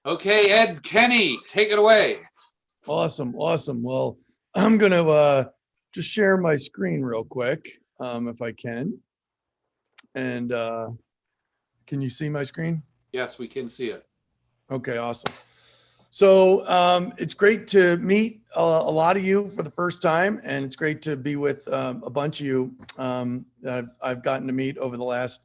Okay, Ed Kenny, take it away. Awesome. Well, I'm going to just share my screen real quick, if I can. And can you see my screen? Yes, we can see it. Okay, awesome. So it's great to meet a lot of you for the first time, and it's great to be with a bunch of you that I've gotten to meet over the last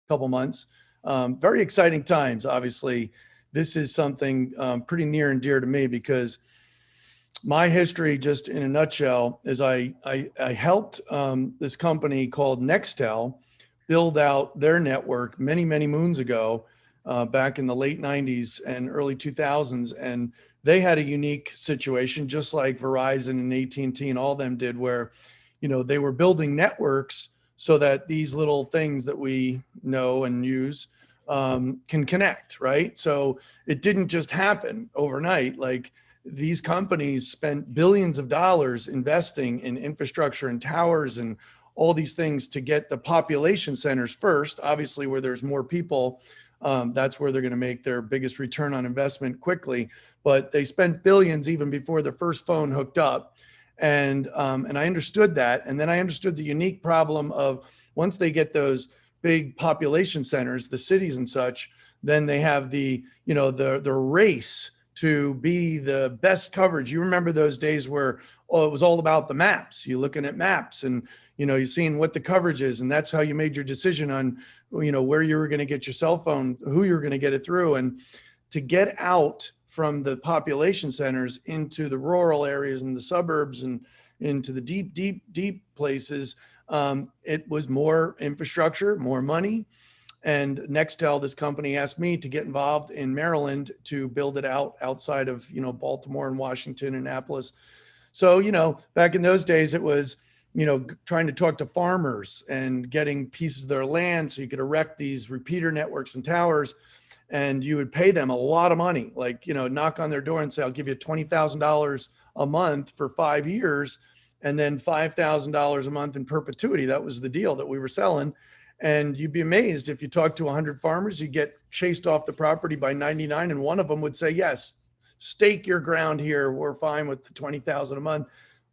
couple months. Very exciting times, obviously. This is something pretty near and dear to me because my history, just in a nutshell, is I helped this company called Nextel build out their network many moons ago, back in the late 90s and early 2000s. And they had a unique situation, just like Verizon and AT&T and all of them did, where, they were building networks so that these little things that we know and use can connect, right? So it didn't just happen overnight. Like, these companies spent billions of dollars investing in infrastructure and towers and all these things to get the population centers first, obviously where there's more people. That's where they're going to make their biggest return on investment quickly. But they spent billions even before the first phone hooked up. And I understood that. And then I understood the unique problem of, once they get those big population centers, the cities and such, then they have the race to be the best coverage. You remember those days where it was all about the maps. You're looking at maps and, you're seeing what the coverage is. And that's how you made your decision on, where you were going to get your cell phone, who you were going to get it through. And to get out from the population centers into the rural areas and the suburbs and into the deep places, it was more infrastructure, more money. And Nextel, this company, asked me to get involved in Maryland to build it out outside of, Baltimore and Washington, Annapolis. So, back in those days, it was, trying to talk to farmers and getting pieces of their land so you could erect these repeater networks and towers. And you would pay them a lot of money, like, knock on their door and say, I'll give you $20,000 a month for 5 years, and then $5,000 a month in perpetuity. That was the deal that we were selling. And you'd be amazed, if you talk to 100 farmers, you get chased off the property by 99, and one of them would say, yes, stake your ground here. We're fine with the 20,000 a month.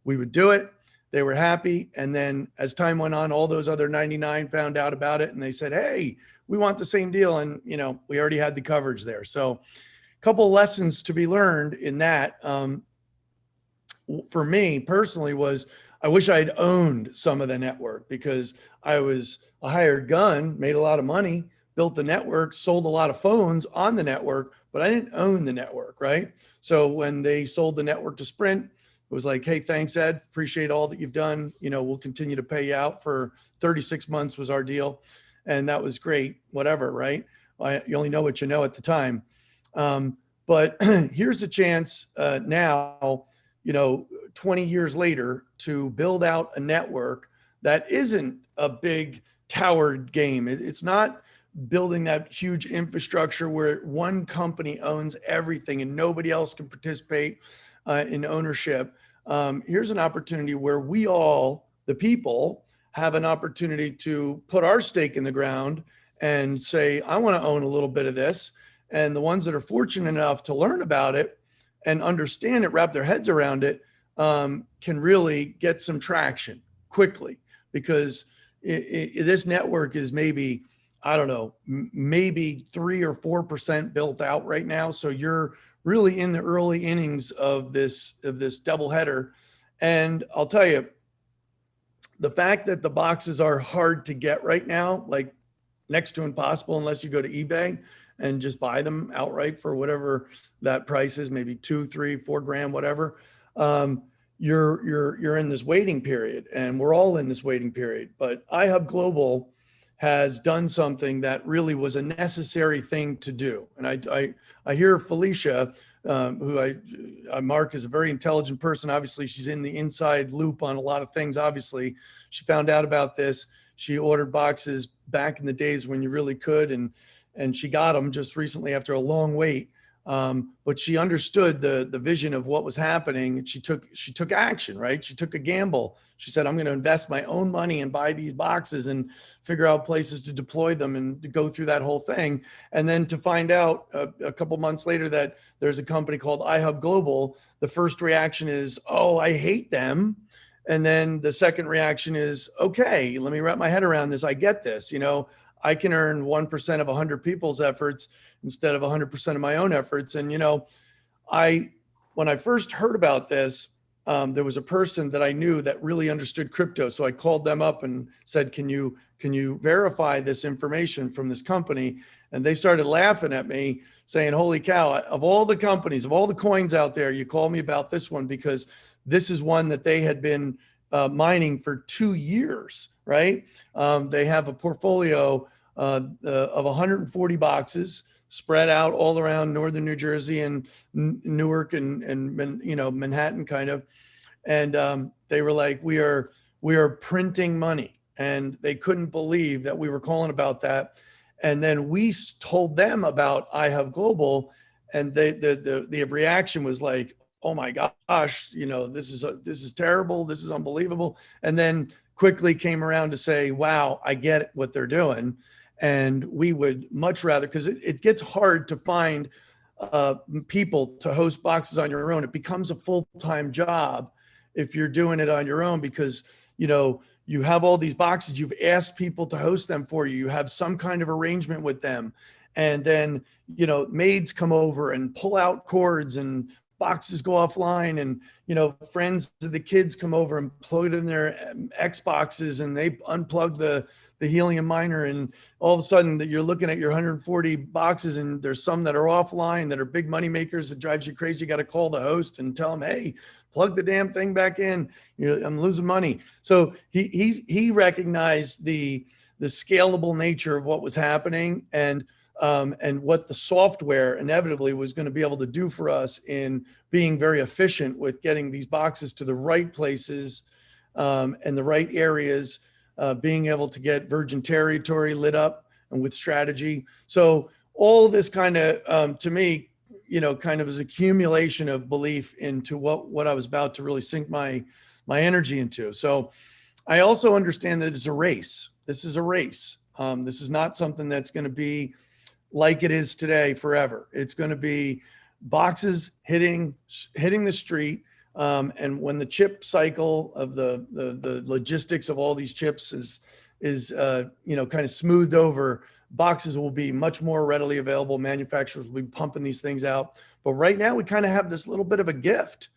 We would do it. They were happy. And then as time went on, all those other 99 found out about it, and they said, hey, we want the same deal. And, we already had the coverage there. So a couple of lessons to be learned in that, for me personally, was I wish I'd owned some of the network, because I was a hired gun, made a lot of money, built the network, sold a lot of phones on the network, but I didn't own the network, right? So when they sold the network to Sprint, it was like, hey, thanks, Ed. Appreciate all that you've done. We'll continue to pay you out for 36 months was our deal. And that was great, whatever, right? You only know what you know at the time. But here's a chance now, 20 years later, to build out a network that isn't a big towered game. It's not building that huge infrastructure where one company owns everything and nobody else can participate in ownership. Here's an opportunity where we all, the people, have an opportunity to put our stake in the ground and say, I want to own a little bit of this. And the ones that are fortunate enough to learn about it and understand it, wrap their heads around it, can really get some traction quickly, because this network is maybe, I don't know, maybe 3 or 4% built out right now. So you're really in the early innings of this doubleheader. And I'll tell you, the fact that the boxes are hard to get right now, like next to impossible, unless you go to eBay and just buy them outright for whatever that price is, maybe 2, 3, 4 grand, whatever. You're in this waiting period, and we're all in this waiting period. But iHub Global has done something that really was a necessary thing to do. And I hear Felicia, who I mark as a very intelligent person. Obviously, she's in the inside loop on a lot of things. Obviously, she found out about this. She ordered boxes back in the days when you really could, and she got them just recently after a long wait. But she understood the vision of what was happening, and she took action, right? She took a gamble. She said, I'm going to invest my own money and buy these boxes and figure out places to deploy them and to go through that whole thing. And then to find out a couple months later that there's a company called iHub Global, the first reaction is, oh, I hate them. And then the second reaction is, okay, let me wrap my head around this. I get this. I can earn 1% of 100 people's efforts instead of 100% of my own efforts. And, when I first heard about this, there was a person that I knew that really understood crypto. So I called them up and said, can you verify this information from this company? And they started laughing at me saying, holy cow, of all the companies, of all the coins out there, you call me about this one because this is one that they had been mining for 2 years, right? They have a portfolio of 140 boxes spread out all around northern New Jersey and Newark and Manhattan kind of. And they were like, we are printing money. And they couldn't believe that we were calling about that. And then we told them about iHub Global, and the reaction was like, oh my gosh, this is terrible. This is unbelievable. And then quickly came around to say, wow, I get what they're doing. And we would much rather, because it gets hard to find people to host boxes on your own. It becomes a full-time job if you're doing it on your own, because, you have all these boxes, you've asked people to host them for you. You have some kind of arrangement with them. And then, maids come over and pull out cords and boxes go offline, and friends of the kids come over and plug it in their Xboxes, and they unplug the helium miner, and all of a sudden you're looking at your 140 boxes, and there's some that are offline that are big money makers. It drives you crazy. You got to call the host and tell them, hey, plug the damn thing back in. I'm losing money. So he recognized the scalable nature of what was happening, and what the software inevitably was going to be able to do for us in being very efficient with getting these boxes to the right places and the right areas, being able to get virgin territory lit up and with strategy. So all this kind of, to me, kind of is accumulation of belief into what I was about to really sink my energy into. So I also understand that it's a race. This is a race. This is not something that's going to be like it is today forever. It's going to be boxes hitting the street. And when the chip cycle of the logistics of all these chips is kind of smoothed over, boxes will be much more readily available. Manufacturers will be pumping these things out. But right now we kind of have this little bit of a gift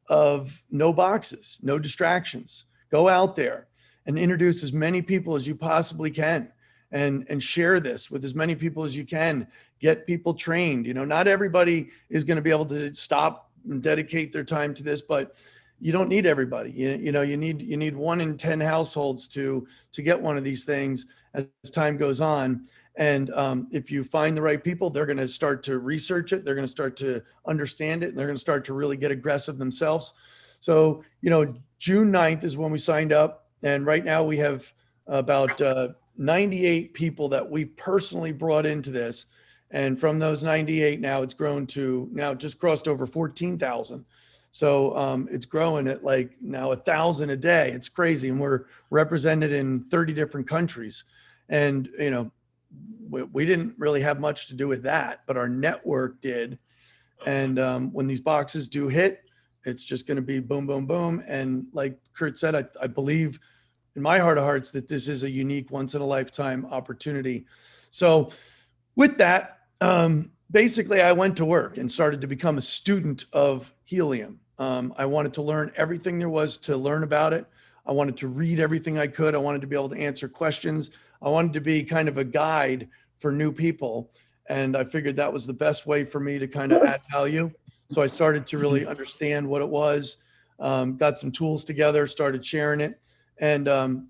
of no boxes, no distractions. Go out there and introduce as many people as you possibly can. And share this with as many people as you can. Get people trained. Not everybody is going to be able to stop and dedicate their time to this, but you don't need everybody. You need 1 in 10 households to get one of these things as time goes on. And if you find the right people, they're going to start to research it. They're going to start to understand it. And they're going to start to really get aggressive themselves. So, June 9th is when we signed up. And right now we have about 98 people that we've personally brought into this. And from those 98, now it's grown to now just crossed over 14,000. So it's growing at like now 1,000 a day. It's crazy. And we're represented in 30 different countries. And, we didn't really have much to do with that, but our network did. And when these boxes do hit, it's just going to be boom, boom, boom. And like Curt said, I believe in my heart of hearts that this is a unique once in a lifetime opportunity. So with that, basically I went to work and started to become a student of helium. I wanted to learn everything there was to learn about it. I wanted to read everything I could. I wanted to be able to answer questions. I wanted to be kind of a guide for new people. And I figured that was the best way for me to kind of add value. So I started to really understand what it was, got some tools together, started sharing it. And,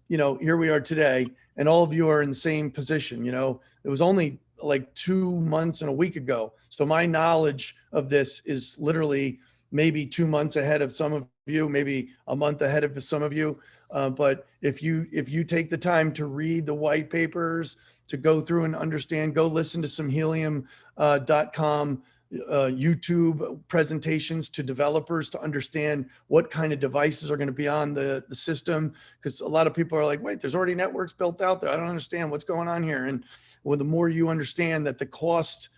here we are today, and all of you are in the same position. It was only like 2 months and a week ago. So my knowledge of this is literally maybe 2 months ahead of some of you, maybe a month ahead of some of you. But if you take the time to read the white papers, to go through and understand, go listen to some helium.com, YouTube presentations to developers to understand what kind of devices are going to be on the system. Because a lot of people are like, wait, there's already networks built out there. I don't understand what's going on here. And well, the more you understand that the cost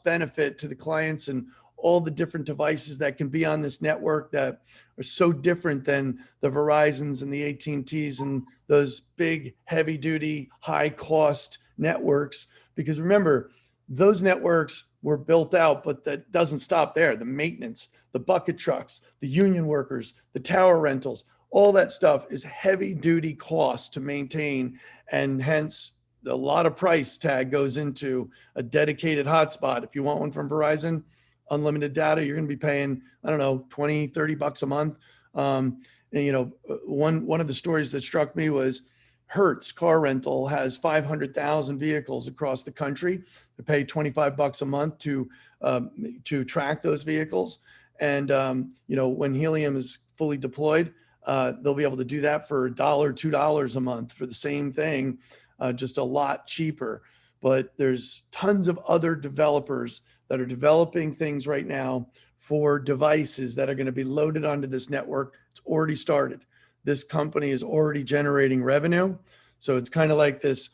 benefit to the clients and all the different devices that can be on this network that are so different than the Verizons and the AT&Ts and those big, heavy duty, high cost networks. Because remember, those networks were built out, but that doesn't stop there. The maintenance, the bucket trucks, the union workers, the tower rentals, all that stuff is heavy duty cost to maintain. And hence a lot of price tag goes into a dedicated hotspot. If you want one from Verizon, unlimited data, you're going to be paying, I don't know, 20, 30 bucks a month. And, you know, one of the stories that struck me was Hertz car rental has 500,000 vehicles across the country. They pay 25 bucks a month to track those vehicles. And, you know, when Helium is fully deployed, they'll be able to do that for $1, $2 a month for the same thing, just a lot cheaper. But there's tons of other developers that are developing things right now for devices that are going to be loaded onto this network. It's already started. This company is already generating revenue. So it's kind of like this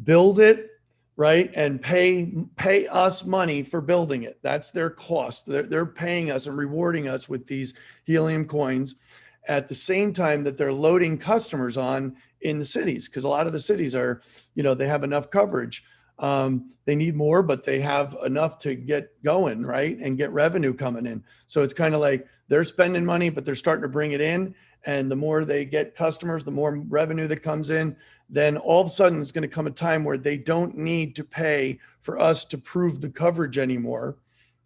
build it, right? And pay us money for building it. That's their cost. They're paying us and rewarding us with these Helium coins at the same time that they're loading customers on in the cities. Because a lot of the cities are, you know, they have enough coverage. They need more, but they have enough to get going, right? And get revenue coming in. So it's kind of like they're spending money, but they're starting to bring it in. And the more they get customers, the more revenue that comes in, then all of a sudden it's going to come a time where they don't need to pay for us to prove the coverage anymore,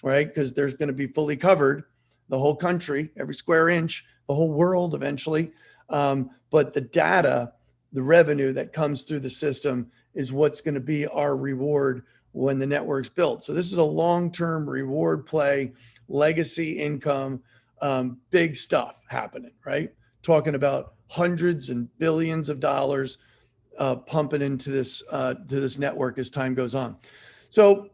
right? Because there's going to be fully covered, the whole country, every square inch, the whole world eventually. But the data, the revenue that comes through the system is what's going to be our reward when the network's built. So this is a long-term reward play, legacy income, big stuff happening, right? Talking about hundreds and billions of dollars pumping into this to this network as time goes on. So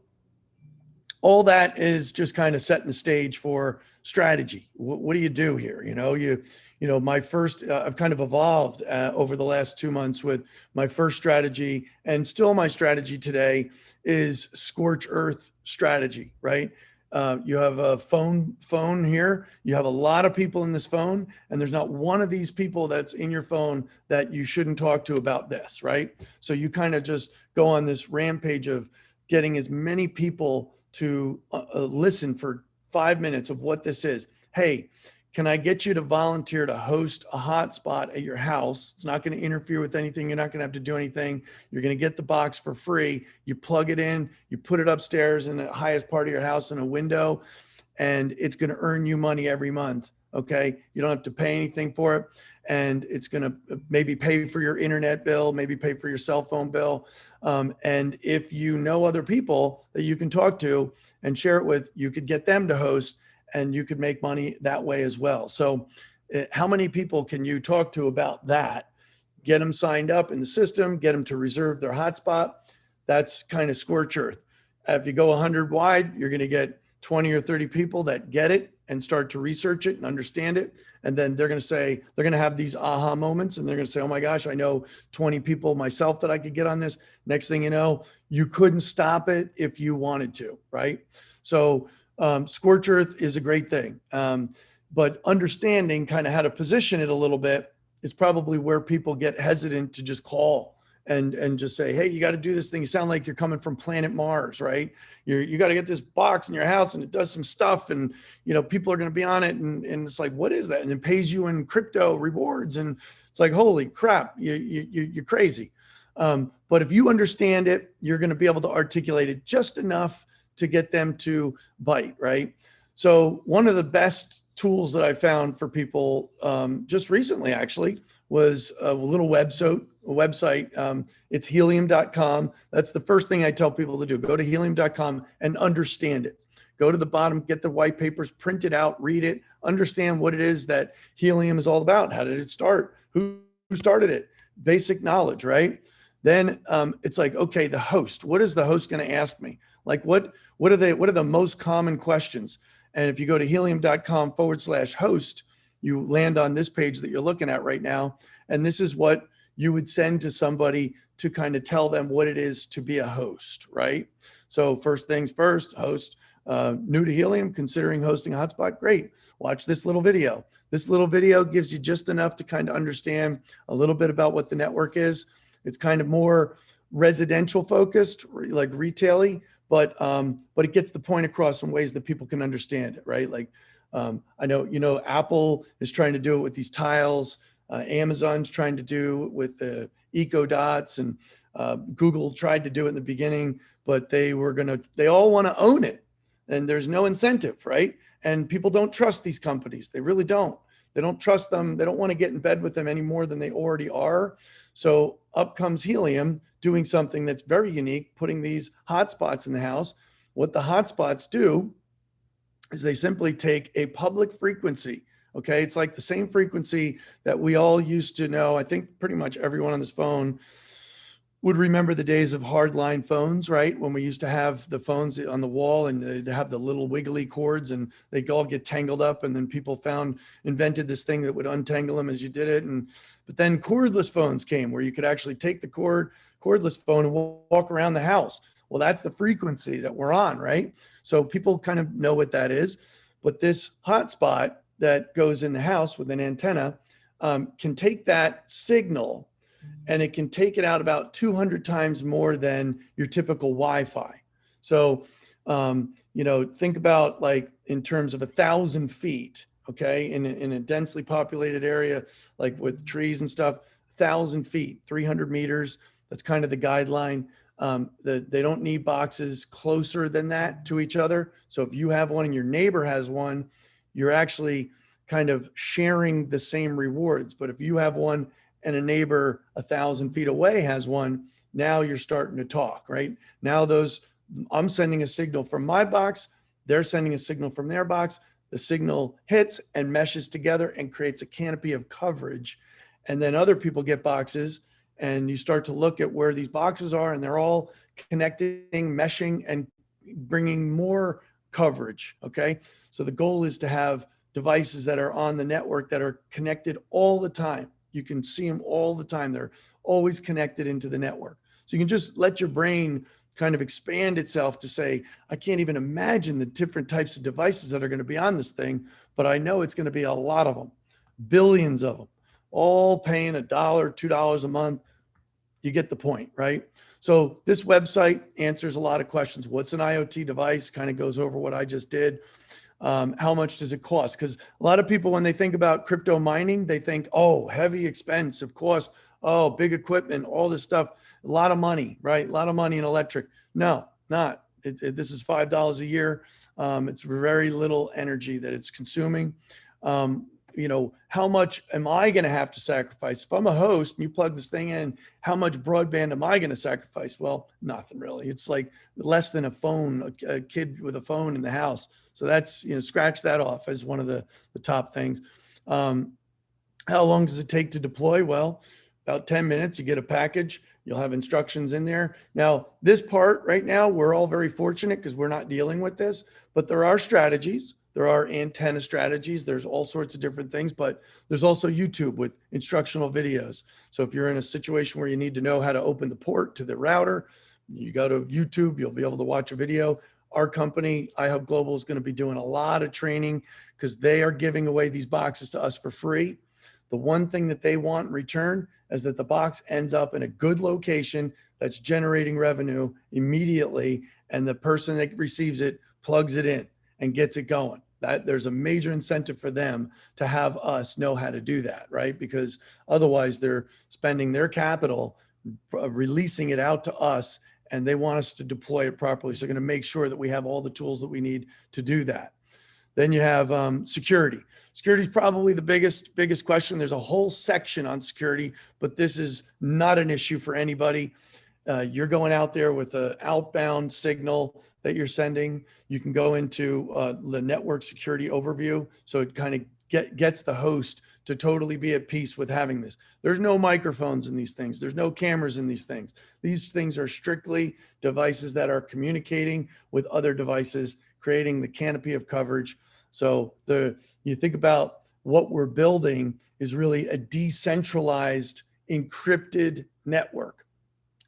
all that is just kind of setting the stage for strategy. What do you do here? You know, my first, I've kind of evolved over the last 2 months with my first strategy, and still my strategy today is scorch earth strategy, right? You have a phone here. You have a lot of people in this phone, and there's not one of these people that's in your phone that you shouldn't talk to about this, right? So you kind of just go on this rampage of getting as many people to listen for 5 minutes of what this is. Hey, can I get you to volunteer to host a hotspot at your house? It's not going to interfere with anything. You're not going to have to do anything. You're going to get the box for free. You plug it in, you put it upstairs in the highest part of your house in a window, and it's going to earn you money every month. Okay. You don't have to pay anything for it. And it's going to maybe pay for your internet bill, maybe pay for your cell phone bill. And if you know other people that you can talk to and share it with, you could get them to host, and you could make money that way as well. So how many people can you talk to about that? Get them signed up in the system, get them to reserve their hotspot. That's kind of scorch earth. If you go 100 wide, you're going to get 20 or 30 people that get it and start to research it and understand it. And then they're going to have these aha moments, and they're going to say, oh my gosh, I know 20 people myself that I could get on this. Next thing you know, you couldn't stop it if you wanted to, right? So scorch earth is a great thing. But understanding kind of how to position it a little bit is probably where people get hesitant to just call and just say, hey, you got to do this thing. You sound like you're coming from planet Mars, right? You got to get this box in your house and it does some stuff, and you know, people are going to be on it, and it's like, what is that? And it pays you in crypto rewards, and it's like, holy crap, you're crazy. But if you understand it, you're going to be able to articulate it just enough to get them to bite, right? So one of the best tools that I found for people just recently actually was a little website. It's helium.com. That's the first thing I tell people to do. Go to helium.com and understand it. Go to the bottom, get the white papers, print it out, read it, understand what it is that Helium is all about. How did it start? Who started it? Basic knowledge, right? Then it's like, okay, the host, what is the host going to ask me? Like what are the most common questions? And if you go to helium.com/host, you land on this page that you're looking at right now. And this is what you would send to somebody to kind of tell them what it is to be a host, right? So first things first, host, new to Helium, considering hosting a hotspot. Great. Watch this little video. This little video gives you just enough to kind of understand a little bit about what the network is. It's kind of more residential focused, like retail-y, but it gets the point across in ways that people can understand it, right? Like I know, Apple is trying to do it with these tiles. Amazon's trying to do it with the Eco Dots, and Google tried to do it in the beginning, but they all want to own it, and there's no incentive, right? And people don't trust these companies. They really don't. They don't trust them. They don't want to get in bed with them any more than they already are. So up comes Helium doing something that's very unique, putting these hotspots in the house. What the hotspots do is they simply take a public frequency. Okay. It's like the same frequency that we all used to know. I think pretty much everyone on this phone would remember the days of hardline phones, right? When we used to have the phones on the wall and they'd have the little wiggly cords and they'd all get tangled up. And then people invented this thing that would untangle them as you did it. But then cordless phones came where you could actually take the cordless phone and walk around the house. Well, that's the frequency that we're on, right? So people kind of know what that is. But this hotspot that goes in the house with an antenna can take that signal and it can take it out about 200 times more than your typical Wi-Fi. So, think about like in terms of 1,000 feet, okay, in a densely populated area, like with trees and stuff, 1,000 feet, 300 meters, that's kind of the guideline. They don't need boxes closer than that to each other. So if you have one and your neighbor has one, you're actually kind of sharing the same rewards. But if you have one and a neighbor 1,000 feet away has one, now you're starting to talk, right? Now I'm sending a signal from my box, they're sending a signal from their box, the signal hits and meshes together and creates a canopy of coverage. And then other people get boxes and you start to look at where these boxes are and they're all connecting, meshing, and bringing more coverage, okay? So the goal is to have devices that are on the network that are connected all the time. You can see them all the time. They're always connected into the network. So you can just let your brain kind of expand itself to say, I can't even imagine the different types of devices that are going to be on this thing, but I know it's going to be a lot of them, billions of them, all paying $1, $2 a month. You get the point, right? So this website answers a lot of questions. What's an IoT device? Kind of goes over what I just did. How much does it cost? Because a lot of people, when they think about crypto mining, they think, oh, heavy expense, of course. Oh, big equipment, all this stuff, a lot of money, right? A lot of money in electric. No, not. This is $5 a year. It's very little energy that it's consuming. How much am I going to have to sacrifice? If I'm a host and you plug this thing in, how much broadband am I going to sacrifice? Well, nothing really. It's like less than a phone, a kid with a phone in the house. So that's, scratch that off as one of the top things. How long does it take to deploy? Well, about 10 minutes, you get a package, you'll have instructions in there. Now, this part right now, we're all very fortunate because we're not dealing with this, but there are strategies. There are antenna strategies. There's all sorts of different things, but there's also YouTube with instructional videos. So if you're in a situation where you need to know how to open the port to the router, you go to YouTube, you'll be able to watch a video. Our company, iHub Global, is going to be doing a lot of training because they are giving away these boxes to us for free. The one thing that they want in return is that the box ends up in a good location that's generating revenue immediately, and the person that receives it plugs it in and gets it going. That there's a major incentive for them to have us know how to do that, right? Because otherwise they're spending their capital releasing it out to us, and they want us to deploy it properly. So they're going to make sure that we have all the tools that we need to do that. Then you have security. Security is probably the biggest question. There's a whole section on security, but this is not an issue for anybody. You're going out there with an outbound signal that you're sending. You can go into the network security overview. So it kind of gets the host to totally be at peace with having this. There's no microphones in these things. There's no cameras in these things. These things are strictly devices that are communicating with other devices, creating the canopy of coverage. So you think about what we're building is really a decentralized, encrypted network.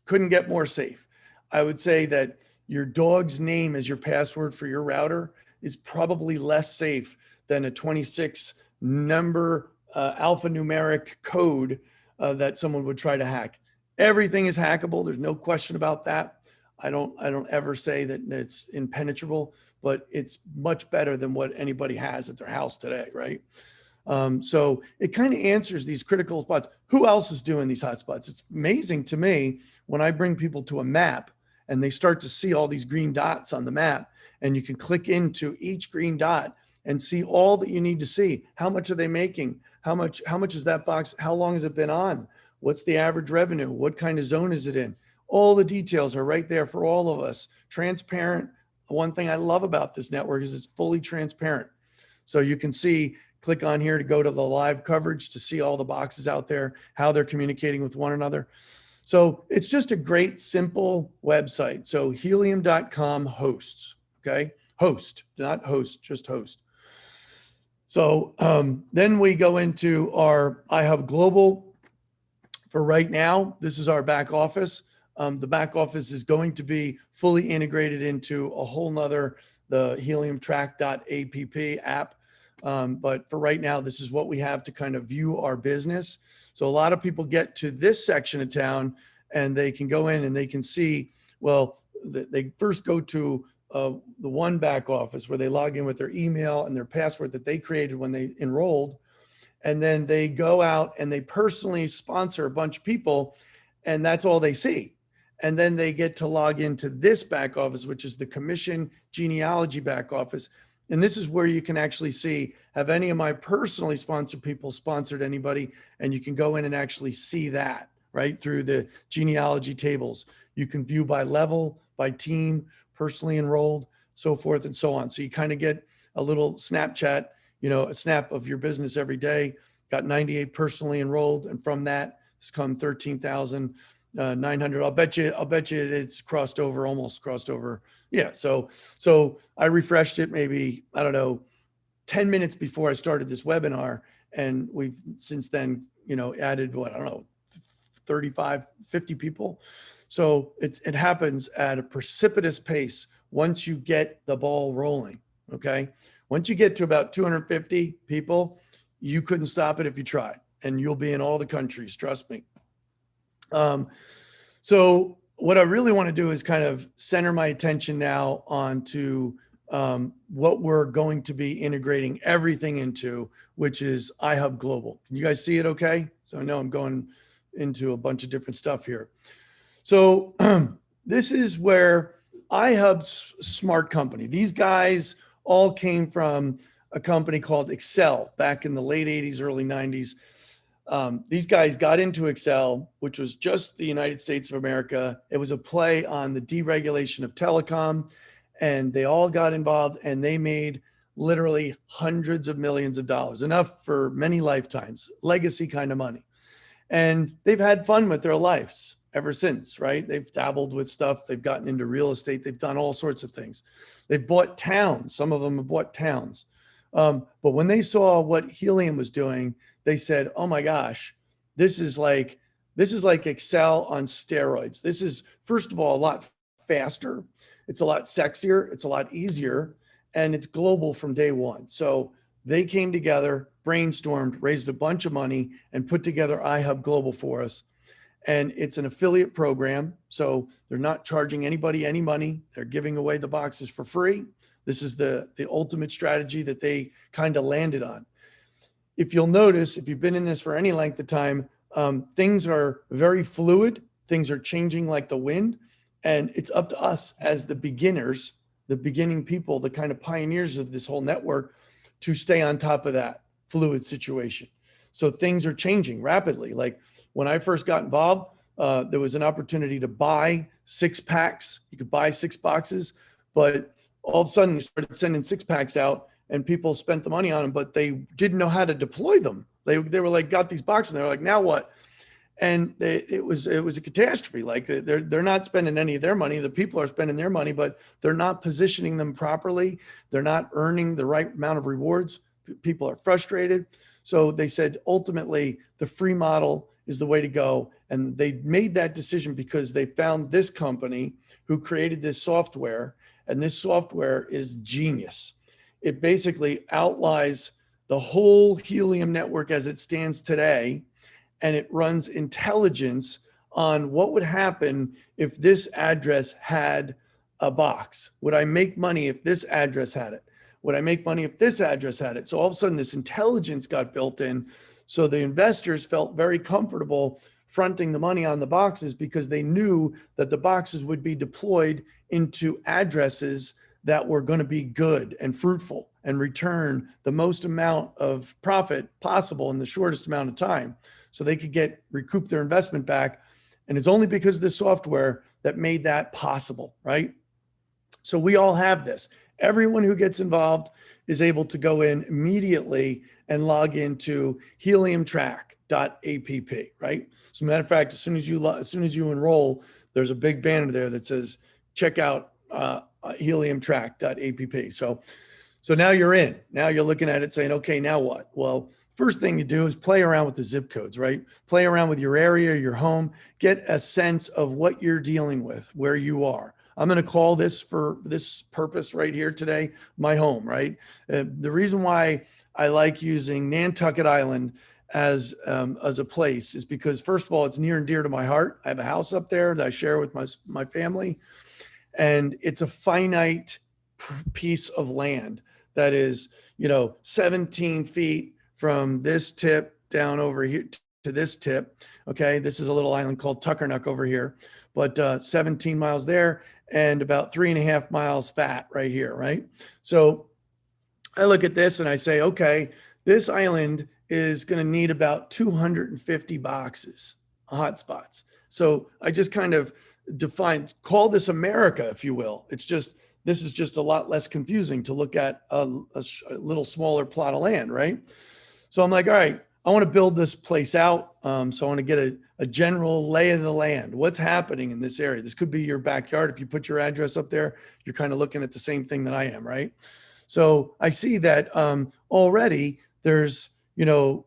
Couldn't get more safe. I would say that your dog's name as your password for your router is probably less safe than a 26 number alphanumeric code that someone would try to hack. Everything is hackable. There's no question about that. I don't ever say that it's impenetrable, but it's much better than what anybody has at their house today, right? So it kind of answers these critical spots. Who else is doing these hotspots? It's amazing to me when I bring people to a map and they start to see all these green dots on the map, and you can click into each green dot and see all that you need to see. How much are they making? How much is that box? How long has it been on? What's the average revenue? What kind of zone is it in? All the details are right there for all of us. Transparent. One thing I love about this network is it's fully transparent. So you can see, click on here to go to the live coverage to see all the boxes out there, how they're communicating with one another. So it's just a great, simple website. So helium.com hosts, okay? Host, not host, just host. So then we go into our iHub Global. For right now, this is our back office. The back office is going to be fully integrated into a whole nother, the heliumtrack.app app. But for right now, this is what we have to kind of view our business. So a lot of people get to this section of town and they can go in and they can see, well, they first go to the one back office where they log in with their email and their password that they created when they enrolled. And then they go out and they personally sponsor a bunch of people, and that's all they see. And then they get to log into this back office, which is the commission genealogy back office. And this is where you can actually see, have any of my personally sponsored people sponsored anybody? And you can go in and actually see that right through the genealogy tables. You can view by level, by team, personally enrolled, so forth and so on. So you kind of get a little Snapchat, a snap of your business every day. Got 98 personally enrolled. And from that has come 13,900. I'll bet you it's almost crossed over. Yeah. So I refreshed it maybe, I don't know, 10 minutes before I started this webinar. And we've since then, added 35, 50 people. So it happens at a precipitous pace once you get the ball rolling. Okay. Once you get to about 250 people, you couldn't stop it if you tried, and you'll be in all the countries, trust me. So what I really want to do is kind of center my attention now onto what we're going to be integrating everything into, which is iHub Global. Can you guys see it okay? So I know I'm going into a bunch of different stuff here. So this is where iHub's smart company, these guys all came from a company called Excel back in the late 80s, early 90s. These guys got into Excel, which was just the United States of America. It was a play on the deregulation of telecom, and they all got involved, and they made literally hundreds of millions of dollars, enough for many lifetimes, legacy kind of money. And they've had fun with their lives ever since, right? They've dabbled with stuff. They've gotten into real estate. They've done all sorts of things. They've bought towns. Some of them have bought towns. But when they saw what Helium was doing, they said, oh my gosh, this is like Excel on steroids. This is, first of all, a lot faster. It's a lot sexier. It's a lot easier. And it's global from day one. So they came together, brainstormed, raised a bunch of money, and put together iHub Global for us. And it's an affiliate program. So they're not charging anybody any money. They're giving away the boxes for free. This is the ultimate strategy that they kind of landed on. If you'll notice, if you've been in this for any length of time, things are very fluid. Things are changing like the wind. And it's up to us as the beginners, the beginning people, the kind of pioneers of this whole network, to stay on top of that fluid situation. So things are changing rapidly. Like when I first got involved, there was an opportunity to buy 6 packs. You could buy 6 boxes, but all of a sudden you started sending 6 packs out, and people spent the money on them, but they didn't know how to deploy them. They were like, got these boxes and they're like, now what? And it was a catastrophe. Like they're not spending any of their money. The people are spending their money, but they're not positioning them properly. They're not earning the right amount of rewards. People are frustrated. So they said, ultimately, the free model is the way to go. And they made that decision because they found this company who created this software, and this software is genius. It basically outlines the whole helium network as it stands today, and it runs intelligence on what would happen if this address had a box. Would I make money if this address had it? Would I make money if this address had it? So all of a sudden this intelligence got built in. So the investors felt very comfortable fronting the money on the boxes because they knew that the boxes would be deployed into addresses that were going to be good and fruitful and return the most amount of profit possible in the shortest amount of time, so they could recoup their investment back. And it's only because of this software that made that possible, right? So we all have this. Everyone who gets involved is able to go in immediately and log into heliumtrack.app, right? So matter of fact, as soon as you enroll, there's a big banner there that says, check out heliumtrack.app. So now you're in. Now you're looking at it saying, okay, now what? Well, first thing you do is play around with the zip codes, right? Play around with your area, your home, get a sense of what you're dealing with, where you are. I'm going to call this, for this purpose right here today, my home, right? The reason why I like using Nantucket Island as a place is because, first of all, it's near and dear to my heart. I have a house up there that I share with my family, and it's a finite piece of land that is, 17 feet from this tip down over here to this tip. Okay. This is a little island called Tuckernuck over here, but 17 miles there and about 3.5 miles fat right here. Right. So I look at this and I say, okay, this island is going to need about 250 boxes, hotspots. So I just kind of call this America, if you will. This is just a lot less confusing to look at a little smaller plot of land, right? So I'm like, all right, I want to build this place out. So I want to get a general lay of the land. What's happening in this area? This could be your backyard. If you put your address up there, you're kind of looking at the same thing that I am, right? So I see that already there's, 2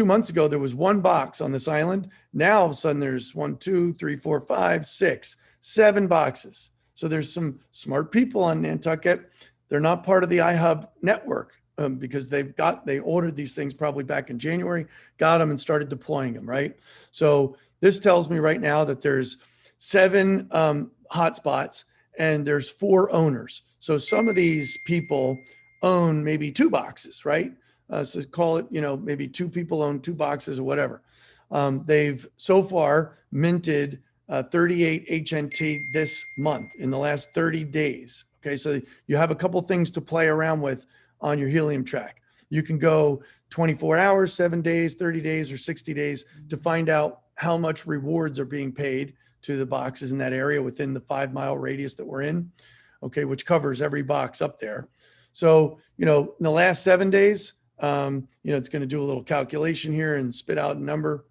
months ago, there was one box on this island. Now all of a sudden there's 1, 2, 3, 4, 5, 6, 7 boxes. So there's some smart people on Nantucket. They're not part of the iHub network because they ordered these things probably back in January, got them and started deploying them, right? So this tells me right now that there's 7 hotspots and there's 4 owners. So some of these people own maybe 2 boxes, right? So call it, maybe 2 people own 2 boxes or whatever. They've so far minted 38 HNT this month in the last 30 days. Okay, so you have a couple things to play around with on your helium track. You can go 24 hours, 7 days, 30 days, or 60 days to find out how much rewards are being paid to the boxes in that area within the 5-mile radius that we're in, okay, which covers every box up there. So, in the last 7 days, it's going to do a little calculation here and spit out a number.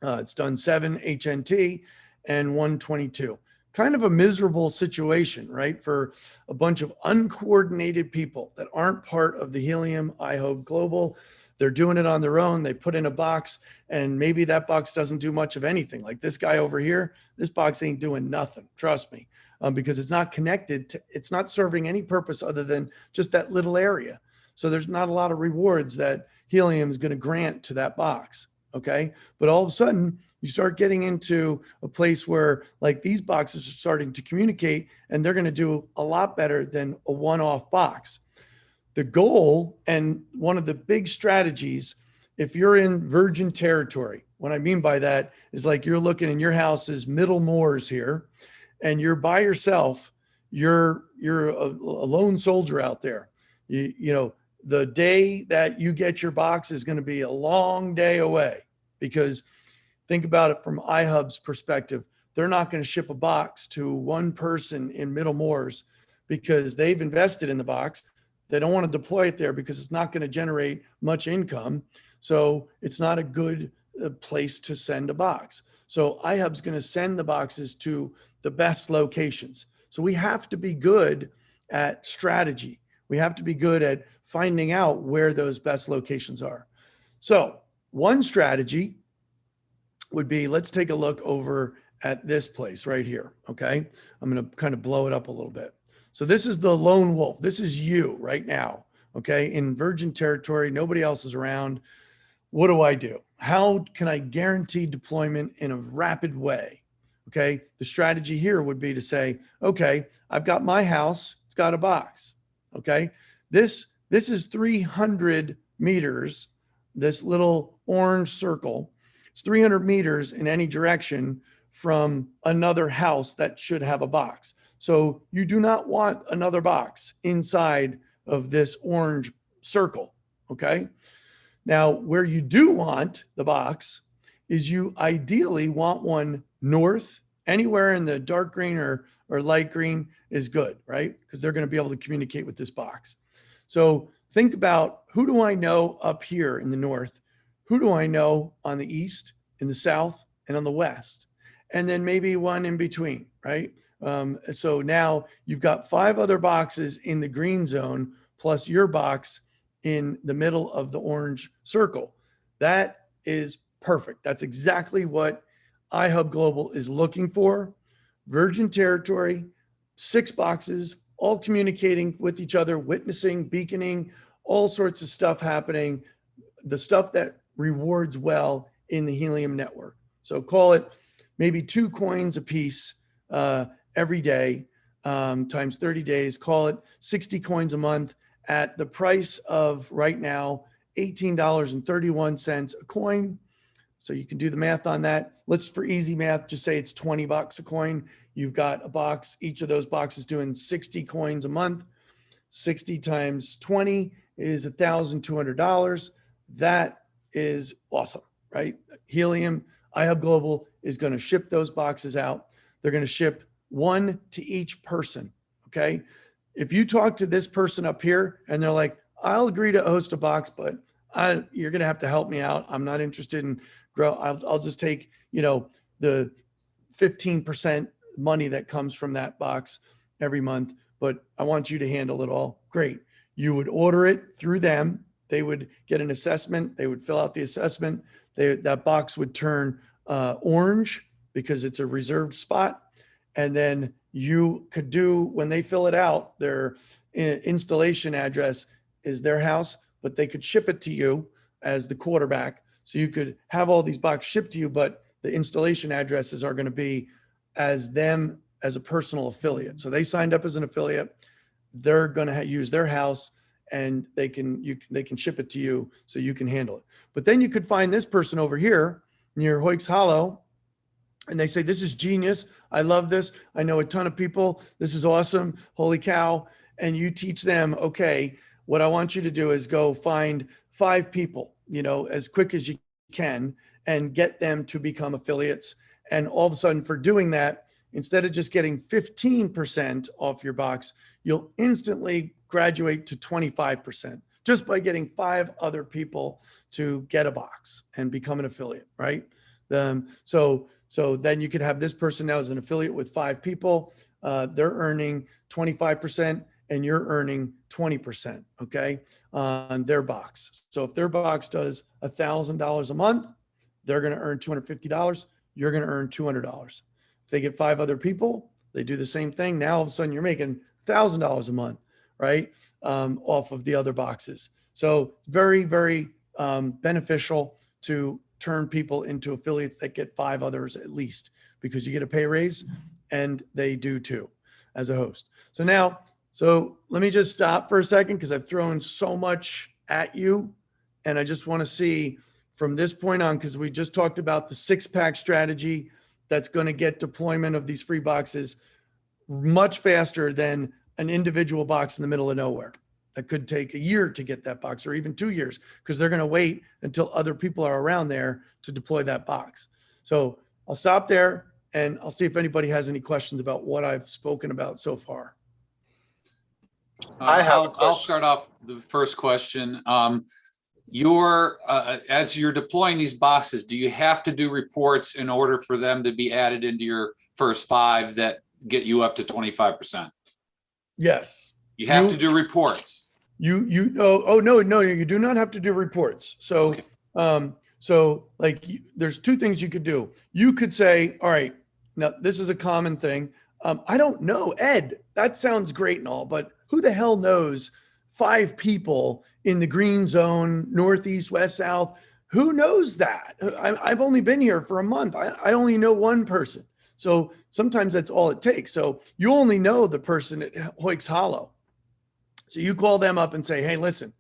It's done 7 HNT and 122. Kind of a miserable situation, right? For a bunch of uncoordinated people that aren't part of the Helium iHub Global. They're doing it on their own. They put in a box and maybe that box doesn't do much of anything. Like this guy over here, this box ain't doing nothing. Trust me, because it's not connected to, it's not serving any purpose other than just that little area. So there's not a lot of rewards that Helium is going to grant to that box. Okay. But all of a sudden you start getting into a place where like these boxes are starting to communicate and they're going to do a lot better than a one-off box. The goal and one of the big strategies, if you're in virgin territory, what I mean by that is like you're looking in your house is Middle Moors here and you're by yourself, you're a lone soldier out there. The day that you get your box is going to be a long day away, because think about it from iHub's perspective. They're not going to ship a box to one person in Middle Moors because they've invested in the box. They don't want to deploy it there because it's not going to generate much income. So it's not a good place to send a box. So iHub's going to send the boxes to the best locations. So we have to be good at strategy. We have to be good at finding out where those best locations are. So one strategy would be, let's take a look over at this place right here. Okay. I'm going to kind of blow it up a little bit. So this is the lone wolf. This is you right now. Okay. In virgin territory, nobody else is around. What do? How can I guarantee deployment in a rapid way? Okay. The strategy here would be to say, okay, I've got my house. It's got a box. Okay. This is 300 meters. This little orange circle, it's 300 meters in any direction from another house that should have a box. So you do not want another box inside of this orange circle. Okay. Now, where you do want the box is you ideally want one north. Anywhere in the dark green or light green is good, right? Because they're going to be able to communicate with this box. So think about, who do I know up here in the north? Who do I know on the east, in the south, and on the west? And then maybe one in between, right? So now you've got 5 other boxes in the green zone, plus your box in the middle of the orange circle. That is perfect. That's exactly what iHub Global is looking for. Virgin territory, 6 boxes, all communicating with each other, witnessing, beaconing, all sorts of stuff happening, the stuff that rewards well in the Helium network. So call it maybe 2 coins a piece every day times 30 days, call it 60 coins a month at the price of right now, $18.31 a coin. So you can do the math on that. Let's, for easy math, just say it's $20 a coin. You've got a box, each of those boxes doing 60 coins a month. 60 times 20 is $1,200. That is awesome, right? Helium, iHub Global is going to ship those boxes out. They're going to ship 1 to each person. Okay. If you talk to this person up here and they're like, I'll agree to host a box, but you're going to have to help me out. I'm not interested in grow. I'll just take, the 15% money that comes from that box every month, but I want you to handle it all. Great. You would order it through them. They would get an assessment. They would fill out the assessment. That box would turn orange because it's a reserved spot. And then you could do, when they fill it out, their installation address is their house, but they could ship it to you as the quarterback. So you could have all these boxes shipped to you, but the installation addresses are going to be as them as a personal affiliate. So they signed up as an affiliate. They're going to use their house and they can ship it to you so you can handle it. But then you could find this person over here near Hoyks Hollow and they say, this is genius. I love this. I know a ton of people. This is awesome. Holy cow. And you teach them, okay, what I want you to do is go find 5 people, as quick as you can and get them to become affiliates. And all of a sudden for doing that, instead of just getting 15% off your box, you'll instantly graduate to 25% just by getting 5 other people to get a box and become an affiliate, right? So then you could have this person now as an affiliate with 5 people. They're earning 25% and you're earning 20%, okay, on their box. So if their box does $1,000 a month, they're going to earn $250. You're going to earn $200. If they get 5 other people, they do the same thing. Now all of a sudden you're making $1,000 a month, right? Off of the other boxes. So very, very beneficial to turn people into affiliates that get 5 others at least, because you get a pay raise and they do too as a host. So let me just stop for a second because I've thrown so much at you and I just want to see from this point on, because we just talked about the 6-pack strategy that's going to get deployment of these free boxes much faster than an individual box in the middle of nowhere. That could take a year to get that box or even 2 years because they're going to wait until other people are around there to deploy that box. So I'll stop there and I'll see if anybody has any questions about what I've spoken about so far. I'll start off the first question. as you're deploying these boxes, do you have to do reports in order for them to be added into your first 5 that get you up to 25%? Yes. You have to do reports. No, you do not have to do reports. So, Okay. there's 2 things you could do. You could say, all right, now this is a common thing. I don't know, Ed, that sounds great and all, but who the hell knows 5 people in the green zone, northeast, west, south? Who knows that? I've only been here for a month. I only know 1 person. So sometimes that's all it takes. So you only know the person at Hoyks Hollow. So you call them up and say, hey, listen,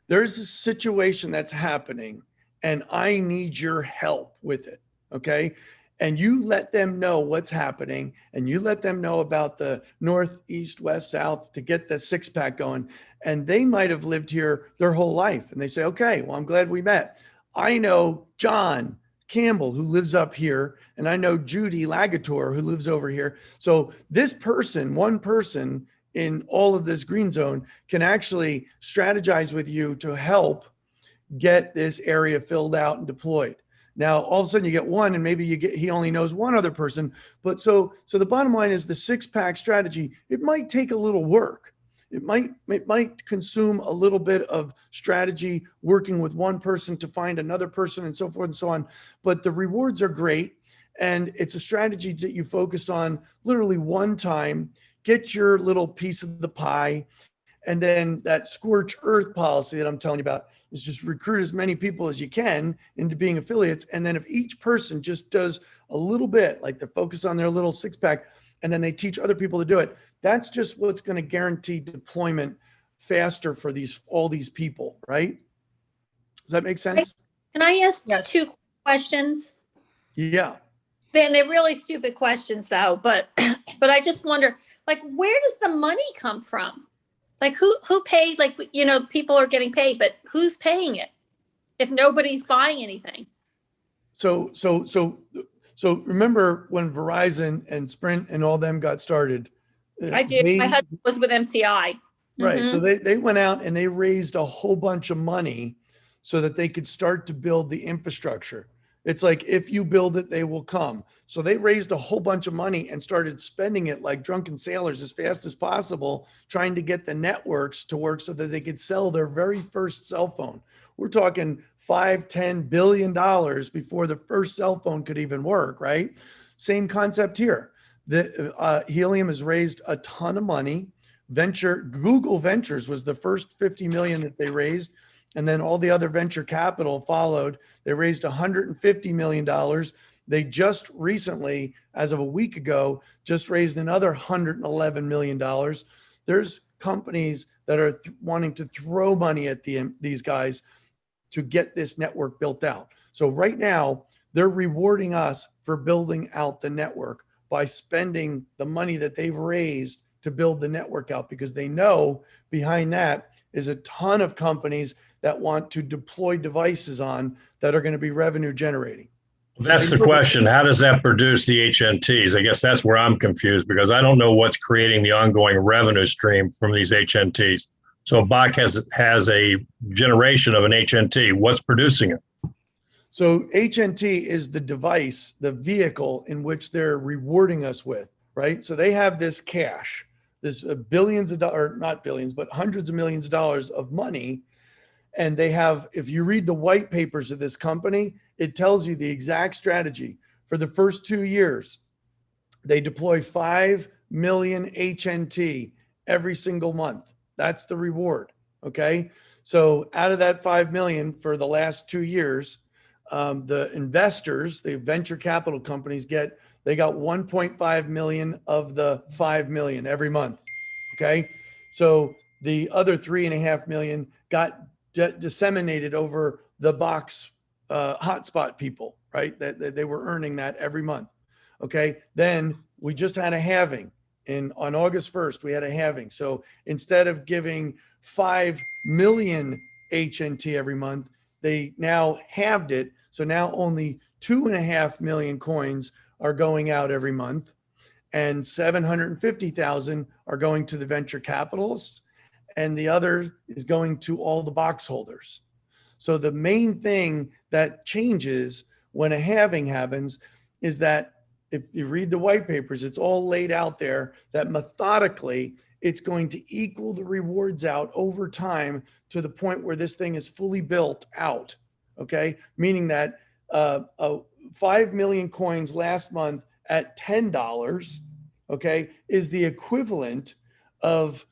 there's a situation that's happening and I need your help with it. Okay. And you let them know what's happening and you let them know about the north, east, west, south to get the 6-pack going. And they might have lived here their whole life. And they say, okay, well, I'm glad we met. I know John Campbell, who lives up here, and I know Judy Lagator, who lives over here. So this person, 1 person in all of this green zone, can actually strategize with you to help get this area filled out and deployed. Now, all of a sudden you get 1 and maybe he only knows 1 other person. But so the bottom line is the 6-pack strategy, it might take a little work. It might consume a little bit of strategy, working with 1 person to find another person and so forth and so on. But the rewards are great. And it's a strategy that you focus on literally 1 time, get your little piece of the pie. And then that scorch earth policy that I'm telling you about is just recruit as many people as you can into being affiliates. And then if each person just does a little bit, like they focus on their little 6-pack, and then they teach other people to do it, that's just what's going to guarantee deployment faster for all these people, right? Does that make sense? Can I ask Yes. 2 questions? Yeah. Then they're really stupid questions though, but I just wonder, like, where does the money come from? Like who paid, like, people are getting paid, but who's paying it if nobody's buying anything? So remember when Verizon and Sprint and all them got started? I do. My husband was with MCI. Right. So they went out and they raised a whole bunch of money so that they could start to build the infrastructure. It's like, if you build it, they will come. So they raised a whole bunch of money and started spending it like drunken sailors as fast as possible, trying to get the networks to work so that they could sell their very first cell phone. We're talking $5-10 billion before the first cell phone could even work, right? Same concept here. The Helium has raised a ton of money. Google Ventures was the first 50 million that they raised. And then all the other venture capital followed. They raised $150 million. They just recently, as of a week ago, just raised another $111 million. There's companies that are wanting to throw money at these guys to get this network built out. So right now, they're rewarding us for building out the network by spending the money that they've raised to build the network out, because they know behind that is a ton of companies that want to deploy devices on that are going to be revenue generating. That's the question. How does that produce the HNTs? I guess that's where I'm confused, because I don't know what's creating the ongoing revenue stream from these HNTs. So Bach has a generation of an HNT. What's producing it? So HNT is the device, the vehicle in which they're rewarding us with, right? So they have this cash, this billions of dollars, not billions, but hundreds of millions of dollars of money. And they have, if you read the white papers of this company, it tells you the exact strategy. For the first 2 years, they deploy 5 million HNT every single month. That's the reward. Okay. So out of that 5 million for the last 2 years, the investors, the venture capital companies they got 1.5 million of the 5 million every month. Okay. So the other 3.5 million got disseminated over the box hotspot people, right? That they were earning that every month. Okay. Then we just had a halving on August 1st, we had a halving. So instead of giving 5 million HNT every month, they now halved it. So now only 2.5 million coins are going out every month, and 750,000 are going to the venture capitalists, and the other is going to all the box holders. So the main thing that changes when a halving happens is that if you read the white papers, it's all laid out there that methodically it's going to equal the rewards out over time to the point where this thing is fully built out. Okay. Meaning that 5 million coins last month at $10, okay, is the equivalent of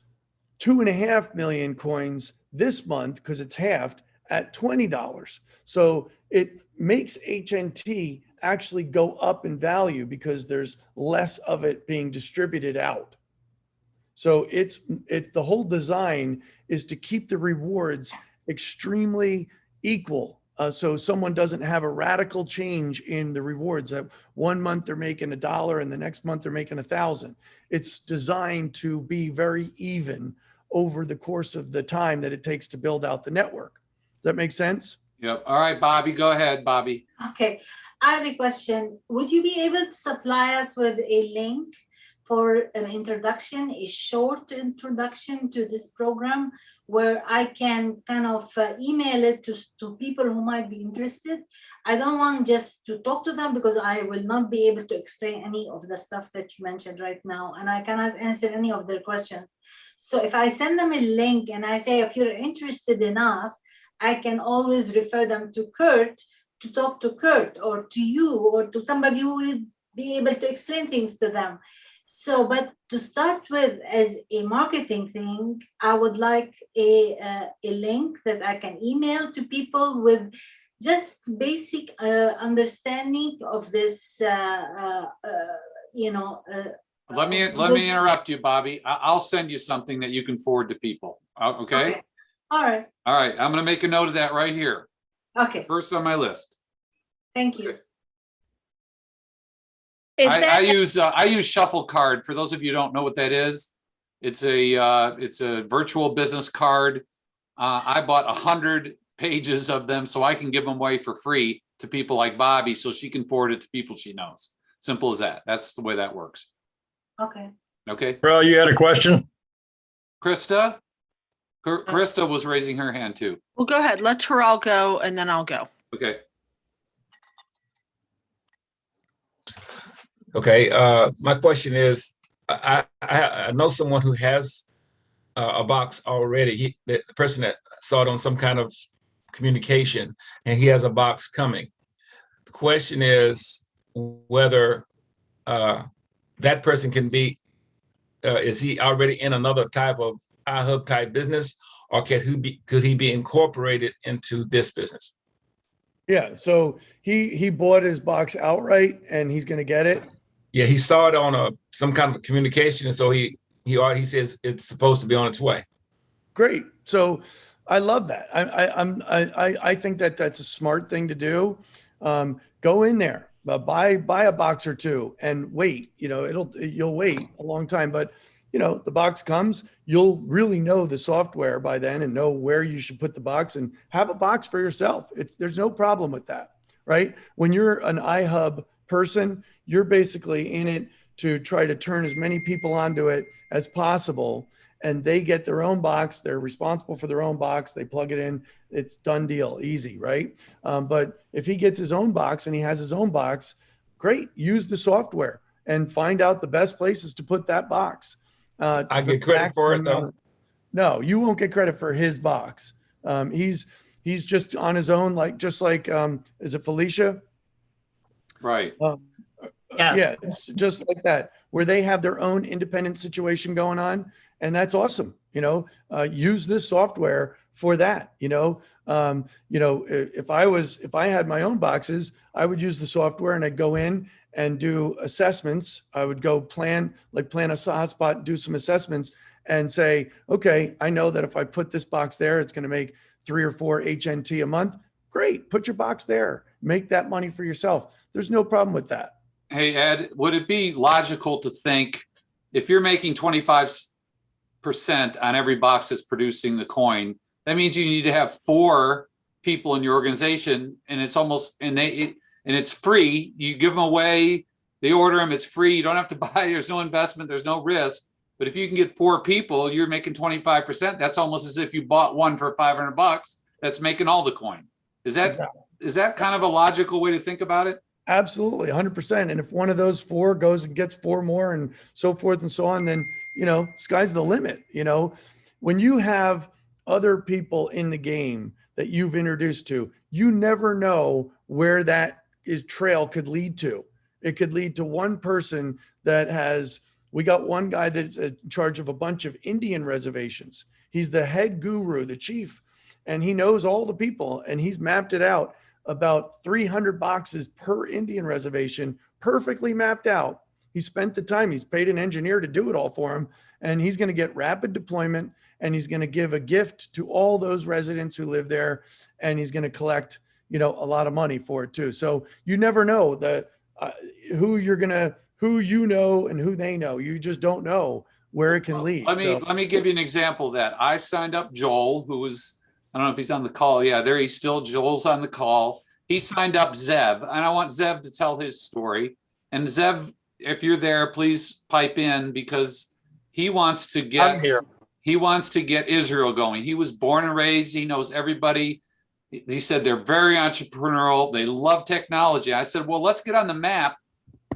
2.5 million coins this month, because it's halved, at $20. So it makes HNT actually go up in value because there's less of it being distributed out. So the whole design is to keep the rewards extremely equal. So someone doesn't have a radical change in the rewards that 1 month they're making $1 and the next month they're making 1,000. It's designed to be very even over the course of the time that it takes to build out the network. Does that make sense? Yep. All right, Bobby, go ahead, Bobby. Okay, I have a question. Would you be able to supply us with a link for an introduction, a short introduction to this program, where I can kind of email it to people who might be interested? I don't want just to talk to them because I will not be able to explain any of the stuff that you mentioned right now, and I cannot answer any of their questions. So if I send them a link and I say, if you're interested enough, I can always refer them to Curt to talk to Curt or to you or to somebody who will be able to explain things to them. So, but to start with, as a marketing thing, I would like a link that I can email to people with just basic understanding of this, Let me interrupt you, Bobby. I'll send you something that you can forward to people. Okay? All right. All right. I'm going to make a note of that right here. Okay. First on my list. Thank you. I use Shuffle Card. For those of you who don't know what that is, it's a virtual business card. I bought 100 pages of them so I can give them away for free to people like Bobby, so she can forward it to people she knows. Simple as that. That's the way that works. Okay. Okay. Bro, you had a question? Krista? Krista was raising her hand too. Well, go ahead. Let Terrell go, and then I'll go. Okay. Okay, my question is, I know someone who has a box already. The person that saw it on some kind of communication, and he has a box coming. The question is whether that person can be, is he already in another type of iHub type business, or could he be incorporated into this business? Yeah. So he bought his box outright and he's going to get it. Yeah, he saw it on some kind of communication, and so he says it's supposed to be on its way. Great. So I love that. I think that that's a smart thing to do. Go in there, buy a box or two and wait. You'll wait a long time, but the box comes, you'll really know the software by then and know where you should put the box and have a box for yourself. There's no problem with that, right? When you're an iHub person, you're basically in it to try to turn as many people onto it as possible, and they get their own box. They're responsible for their own box. They plug it in. It's done deal, easy, right? But if he gets his own box and he has his own box, great. Use the software and find out the best places to put that box. I get credit for it though. No, you won't get credit for his box. He's just on his own, is it Felicia? Right. Yes. Yeah, it's just like that, where they have their own independent situation going on. And that's awesome. Use this software for that. If I had my own boxes, I would use the software and I'd go in and do assessments. I would go plan a hotspot, do some assessments and say, okay, I know that if I put this box there, it's going to make 3 or 4 HNT a month. Great. Put your box there. Make that money for yourself. There's no problem with that. Hey, Ed, would it be logical to think if you're making 25% on every box that's producing the coin, that means you need to have 4 people in your organization, and it's free. You give them away, they order them, it's free. You don't have to buy, there's no investment, there's no risk. But if you can get 4 people, you're making 25%. That's almost as if you bought one for $500 that's making all the coin. Is that kind of a logical way to think about it? Absolutely, 100%. And if one of those 4 goes and gets 4 more and so forth and so on, then, sky's the limit. When you have other people in the game that you've introduced to, you never know where that trail could lead to. It could lead to one person we got one guy that's in charge of a bunch of Indian reservations. He's the head guru, the chief, and he knows all the people, and he's mapped it out, about 300 boxes per Indian reservation, perfectly mapped out. He spent the time, he's paid an engineer to do it all for him, and he's going to get rapid deployment, and he's going to give a gift to all those residents who live there, and he's going to collect, a lot of money for it too. So you never know who and who they know. You just don't know where it can lead. Let me give you an example of that. I signed up Joel, who was, I don't know if he's on the call. Yeah, there he's still. Joel's on the call. He signed up Zev, and I want Zev to tell his story. And Zev, if you're there, please pipe in, because he wants to get. I'm here. He wants to get Israel going. He was born and raised. He knows everybody. He said they're very entrepreneurial. They love technology. I said, well, let's get on the map.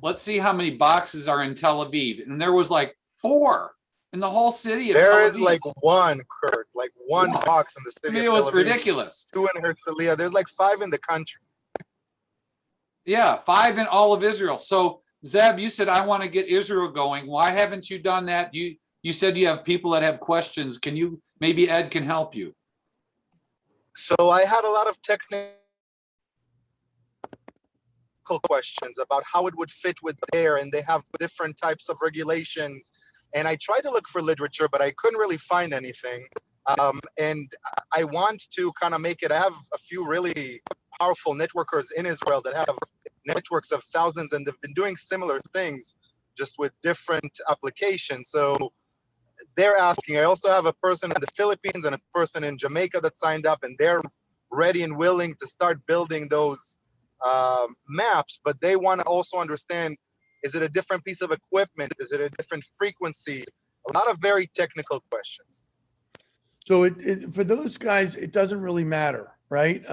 Let's see how many boxes are in Tel Aviv. And there was like 4 in the whole city of Tel Aviv. There is like 1, Curt, like 1 box in the city it of was Tel Aviv. ridiculous. 2 in Herzliya. There's like 5 in the country. Yeah, 5 in all of Israel. So Zeb, you said, I want to get Israel going. Why haven't you done that? You said you have people that have questions. Maybe Ed can help you. So I had a lot of technical questions about how it would fit with there, and they have different types of regulations. And I tried to look for literature, but I couldn't really find anything. And I want to kind of make it. I have a few really powerful networkers in Israel that have networks of thousands, and they've been doing similar things, just with different applications. So they're asking. I also have a person in the Philippines and a person in Jamaica that signed up, and they're ready and willing to start building those maps. But they want to also understand, is it a different piece of equipment? Is it a different frequency? A lot of very technical questions. So for those guys, it doesn't really matter, right?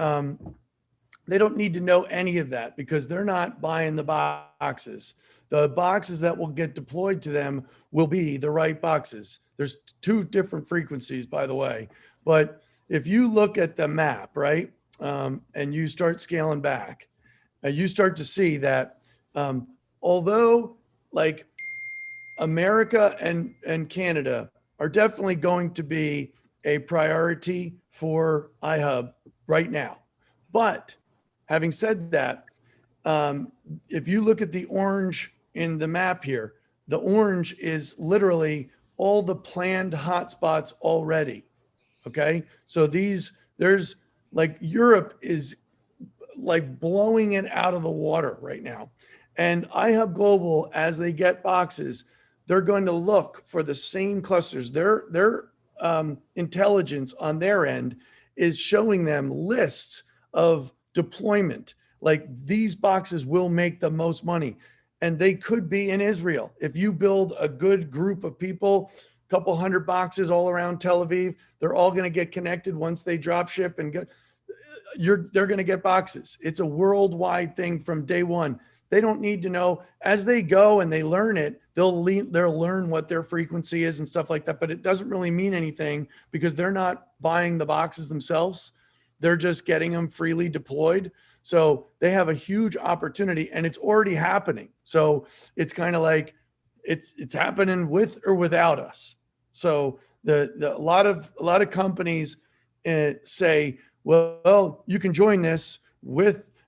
They don't need to know any of that, because they're not buying the boxes. The boxes that will get deployed to them will be the right boxes. There's 2 different frequencies, by the way. But if you look at the map, right, and you start scaling back, you start to see that although like America and Canada are definitely going to be a priority for iHub right now. But having said that, if you look at the orange in the map here, the orange is literally all the planned hotspots already. Okay. So there's like Europe is like blowing it out of the water right now. And iHub Global, as they get boxes, they're going to look for the same clusters. Their intelligence on their end is showing them lists of deployment. Like, these boxes will make the most money, and they could be in Israel. If you build a good group of people, a couple hundred boxes all around Tel Aviv, they're all going to get connected once they drop ship and they're going to get boxes. It's a worldwide thing from day one. They don't need to know. As they go and they learn it, they'll learn what their frequency is and stuff like that. But it doesn't really mean anything, because they're not buying the boxes themselves. They're just getting them freely deployed. So they have a huge opportunity, and it's already happening. So it's kind of like it's happening with or without us. So a lot of companies say, well, you can join this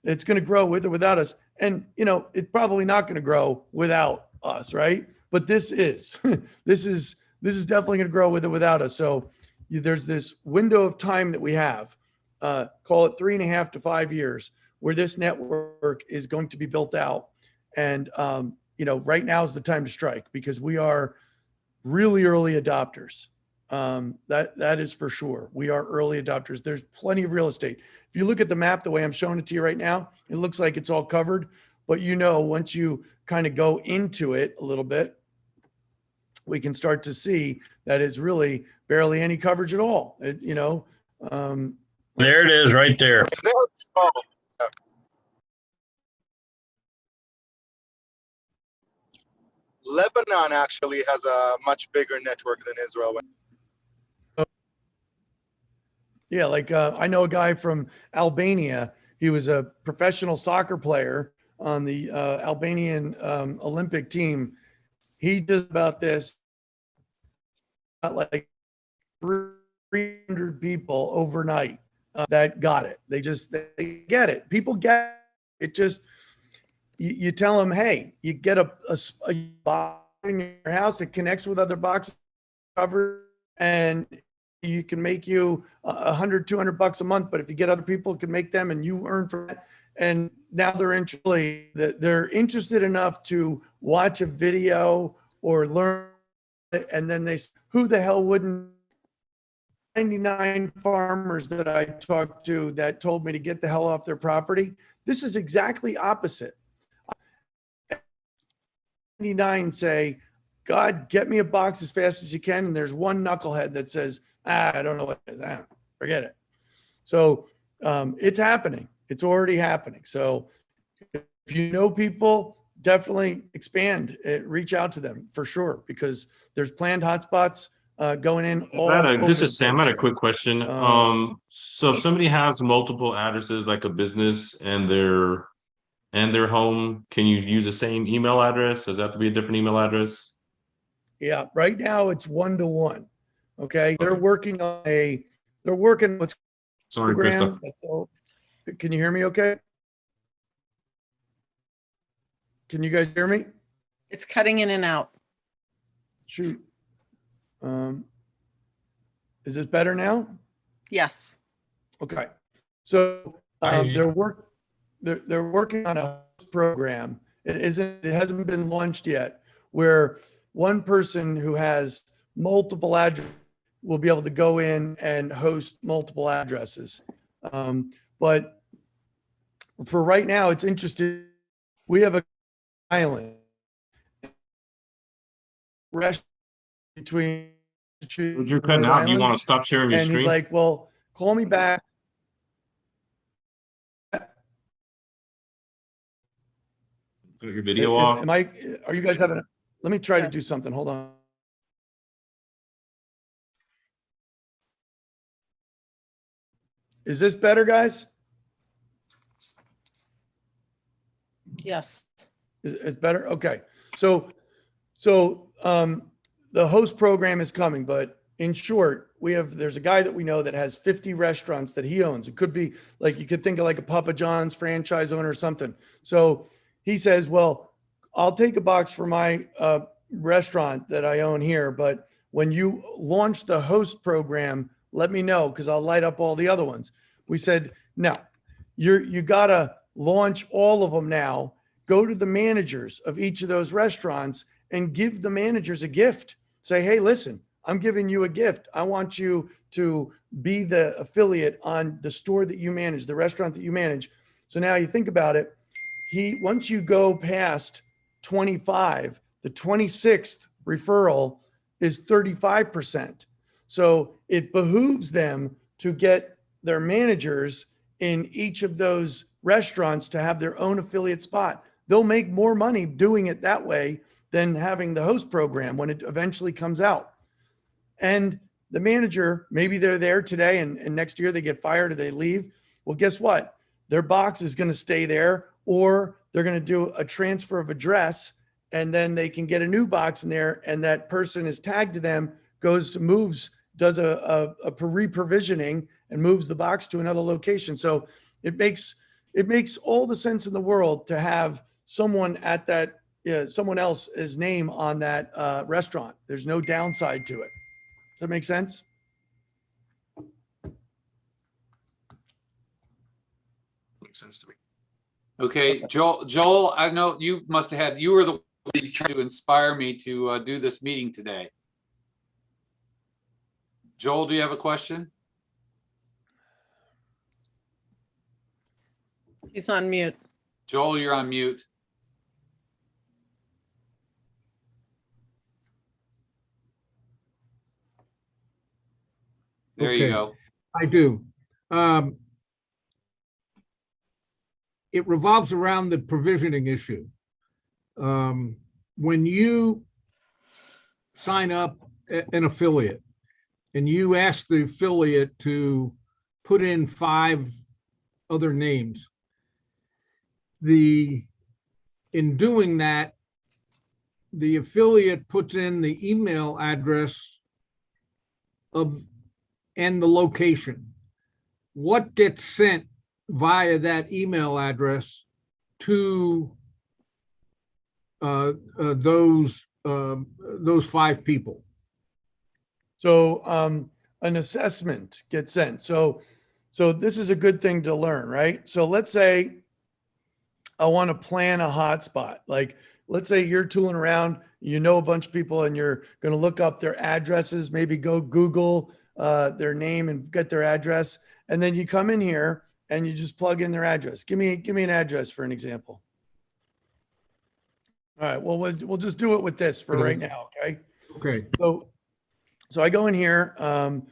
it's going to grow with or without us. And, it's probably not going to grow without us, right? But this is definitely going to grow with or without us. So there's this window of time that we have, call it 3.5 to 5 years, where this network is going to be built out. And, right now is the time to strike, because we are really early adopters. That is for sure. We are early adopters. There's plenty of real estate. If you look at the map, the way I'm showing it to you right now, it looks like it's all covered, but once you kind of go into it a little bit, we can start to see that it's really barely any coverage at all. There it is, right there. And they are small. Yeah. Lebanon actually has a much bigger network than Israel. Yeah, like I know a guy from Albania. He was a professional soccer player on the Albanian Olympic team. He does about this, like 300 people overnight that got it. They get it. People get it. Just you tell them, hey, you get a box in your house that connects with other boxes covered, and you can make you $100-200 a month. But if you get other people, it can make them, and you earn from that. And now they're interested enough to watch a video or learn, and then they, who the hell wouldn't? 99 farmers that I talked to that told me to get the hell off their property. This is exactly opposite. 99 say, God, get me a box as fast as you can. And there's one knucklehead that says, I don't know what it is. Forget it. So it's happening. It's already happening. So if you know people, definitely expand it, reach out to them for sure, because there's planned hotspots going in all This over is Sam. the I had a place quick question. So if somebody has multiple addresses, like a business and their home, can you use the same email address? Does that have to be a different email address? Yeah, right now it's 1-to-1. Okay, they're working what's Sorry, program. Krista. Can you hear me? Okay. Can you guys hear me? It's cutting in and out. Shoot. Is this better now? Yes. Okay. So I hear you. they're working on a program. It hasn't been launched yet, where one person who has multiple addresses will be able to go in and host multiple addresses. But for right now, it's interesting. We have a island rest between You're cutting out. Do you want to stop sharing your and he's screen? like, well, call me back. Cut your video off. Are you guys having let me try to do something. Hold on. Is this better, guys? Yes. Is better? Okay. So the host program is coming, but in short, there's a guy that we know that has 50 restaurants that he owns. It could be like, you could think of like a Papa John's franchise owner or something. So he says, well, I'll take a box for my restaurant that I own here, but when you launch the host program, let me know, because I'll light up all the other ones. We said, no, you gotta launch all of them now. Go to the managers of each of those restaurants and give the managers a gift. Say, hey, listen, I'm giving you a gift. I want you to be the affiliate on the store that you manage, the restaurant that you manage. So now you think about it. Once you go past 25, the 26th referral is 35%. So it behooves them to get their managers in each of those restaurants to have their own affiliate spot. They'll make more money doing it that way than having the host program when it eventually comes out. And the manager, maybe they're there today and next year they get fired or they leave. Well, guess what? Their box is going to stay there, or they're going to do a transfer of address, and then they can get a new box in there, and that person is tagged to them, does a re-provisioning and moves the box to another location. So it makes all the sense in the world to have someone at that, someone else's name on that restaurant. There's no downside to it. Does that make sense? Makes sense to me. Okay, Joel, I know you were the one that tried to inspire me to do this meeting today. Joel, do you have a question? He's on mute. Joel, you're on mute. There you Okay. go. I do. Um, it revolves around the provisioning issue. When you sign up an affiliate and you ask the affiliate to put in 5 other names, in doing that, the affiliate puts in the email address and the location. What gets sent via that email address to those 5 people? So an assessment gets sent. So this is a good thing to learn, right? So let's say I want to plan a hotspot. Like, let's say you're tooling around, you know a bunch of people, and you're going to look up their addresses, maybe go Google their name and get their address. And then you come in here and you just plug in their address. Give me an address for an example. All right, well, we'll just do it with this for right now, okay? Okay. So I go in here and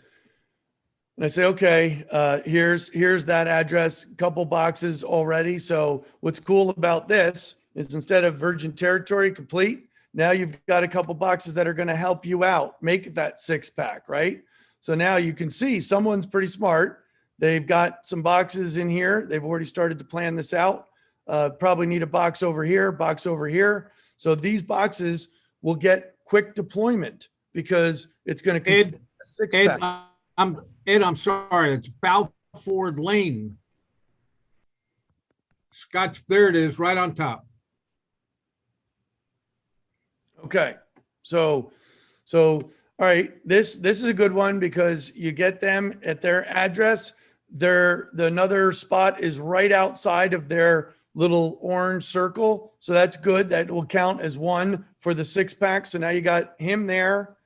I say, okay, here's that address, couple boxes already. So what's cool about this is instead of virgin territory complete, now you've got a couple boxes that are going to help you out, make that 6-pack, right? So now you can see someone's pretty smart. They've got some boxes in here. They've already started to plan this out. Probably need a box over here, box over here. So these boxes will get quick deployment because it's going to complete a 6-pack. I'm sorry. It's Balford Lane. Scotch, there it is, right on top. Okay. So all right, this is a good one because you get them at their address. Another spot is right outside of their little orange circle. So that's good. That will count as 1 for the 6-pack. So now you got him there,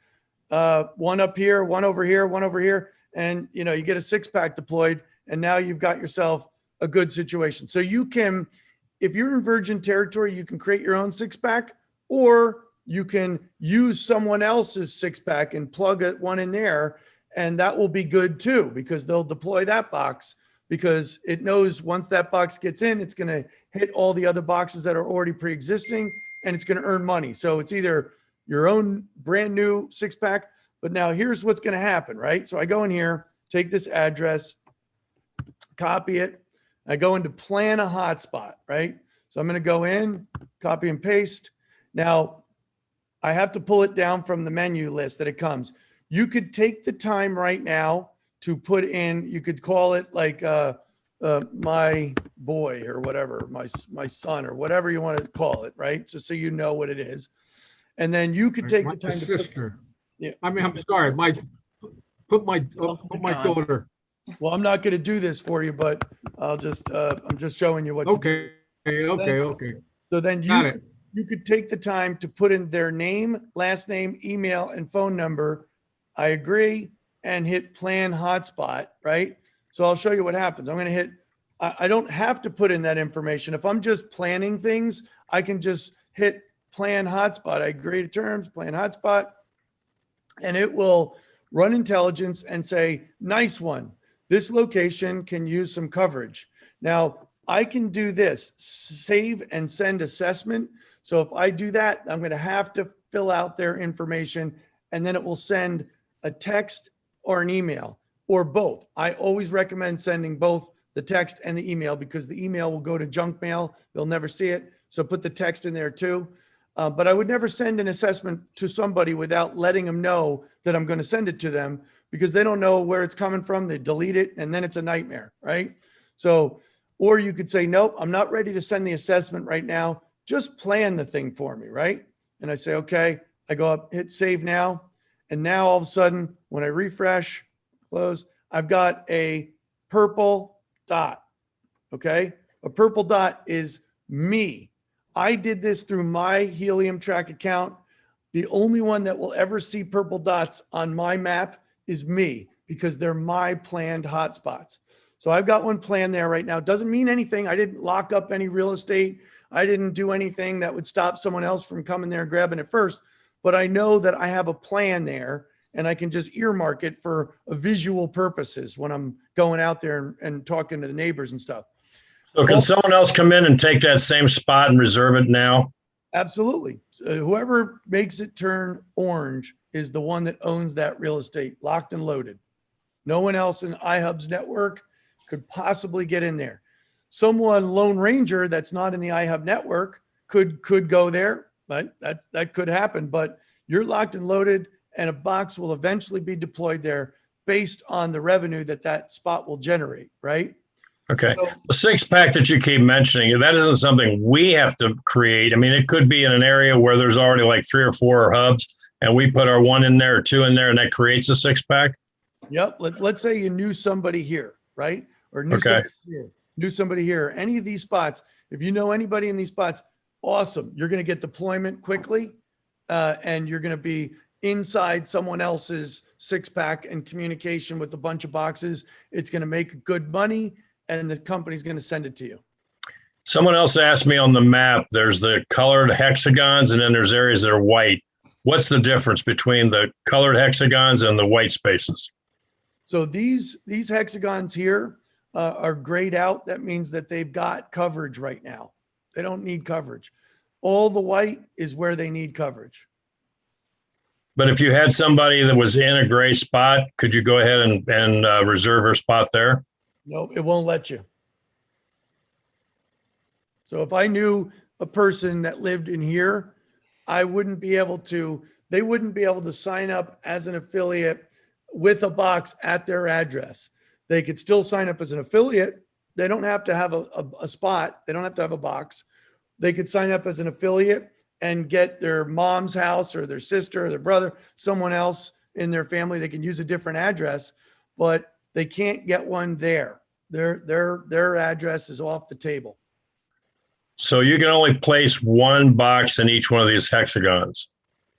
1 up here, 1 over here, 1 over here. And you get a 6-pack deployed, and now you've got yourself a good situation. So you can, if you're in virgin territory, you can create your own 6-pack, or you can use someone else's 6-pack and plug one in there. And that will be good too, because they'll deploy that box because it knows once that box gets in, it's going to hit all the other boxes that are already pre-existing, and it's going to earn money. So it's either your own brand new 6-pack, but now here's what's going to happen, right? So I go in here, take this address, copy it. I go into plan a hotspot, right? So I'm going to go in, copy and paste. Now I have to pull it down from the menu list that it comes. You could take the time right now to put in, you could call it like my boy or whatever, my son or whatever you want to call it, right? Just so you know what it is. And then you could take the time to sister. Yeah. I mean, I'm sorry, put my daughter. Well, I'm not going to do this for you, but I'm just showing you what to do. Okay. So then Got it. you could take the time to put in their name, last name, email, and phone number. I agree, and hit plan hotspot, right? So I'll show you what happens. I'm going to hit, I don't have to put in that information. If I'm just planning things, I can just hit plan hotspot. I agree to terms, plan hotspot, and it will run intelligence and say, nice one. This location can use some coverage. Now I can do this, save and send assessment. So if I do that, I'm going to have to fill out their information, and then it will send a text or an email or both. I always recommend sending both the text and the email because the email will go to junk mail. They'll never see it. So put the text in there too. But I would never send an assessment to somebody without letting them know that I'm going to send it to them, because they don't know where it's coming from. They delete it and then it's a nightmare, right? So, or you could say, nope, I'm not ready to send the assessment right now. Just plan the thing for me, right? And I say, okay, I go up, hit save now. And now all of a sudden, when I refresh, close, I've got a purple dot, okay? A purple dot is me. I did this through my Helium Track account. The only one that will ever see purple dots on my map is me, because they're my planned hotspots. So I've got one planned there right now. Doesn't mean anything. I didn't lock up any real estate. I didn't do anything that would stop someone else from coming there and grabbing it first. But I know that I have a plan there, and I can just earmark it for a visual purposes when I'm going out there and talking to the neighbors and stuff. So can someone else come in and take that same spot and reserve it now? Absolutely. So whoever makes it turn orange is the one that owns that real estate, locked and loaded. No one else in iHub's network could possibly get in there. Someone Lone Ranger that's not in the iHub network could go there, but that could happen. But you're locked and loaded, and a box will eventually be deployed there based on the revenue that spot will generate, right? Okay. So, The 6-pack that you keep mentioning, that isn't something we have to create. I mean, it could be in an area where there's already like 3 or 4 hubs, and we put our 1 in there or 2 in there, and that creates a 6-pack. yep. Let's say you knew somebody here, right? Or knew Okay. somebody here, knew somebody here. Any of these spots, if you know anybody in these spots, awesome. You're going to get deployment quickly, and you're going to be inside someone else's 6-pack and communication with a bunch of boxes. It's going to make good money, and the company's going to send it to you. Someone else asked me on the map, there's the colored hexagons, and then there's areas that are white. What's the difference between the colored hexagons and the white spaces? So these hexagons here are grayed out. That means that they've got coverage right now. They don't need coverage. All the white is where they need coverage. But if you had somebody that was in a gray spot, could you go ahead and reserve her spot there? No, it won't let you. So if I knew a person that lived in here, they wouldn't be able to sign up as an affiliate with a box at their address. They could still sign up as an affiliate. They don't have to have a spot. They don't have to have a box. They could sign up as an affiliate and get their mom's house or their sister or their brother, someone else in their family. They can use a different address, but they can't get one there. Their address is off the table. So you can only place 1 box in each one of these hexagons.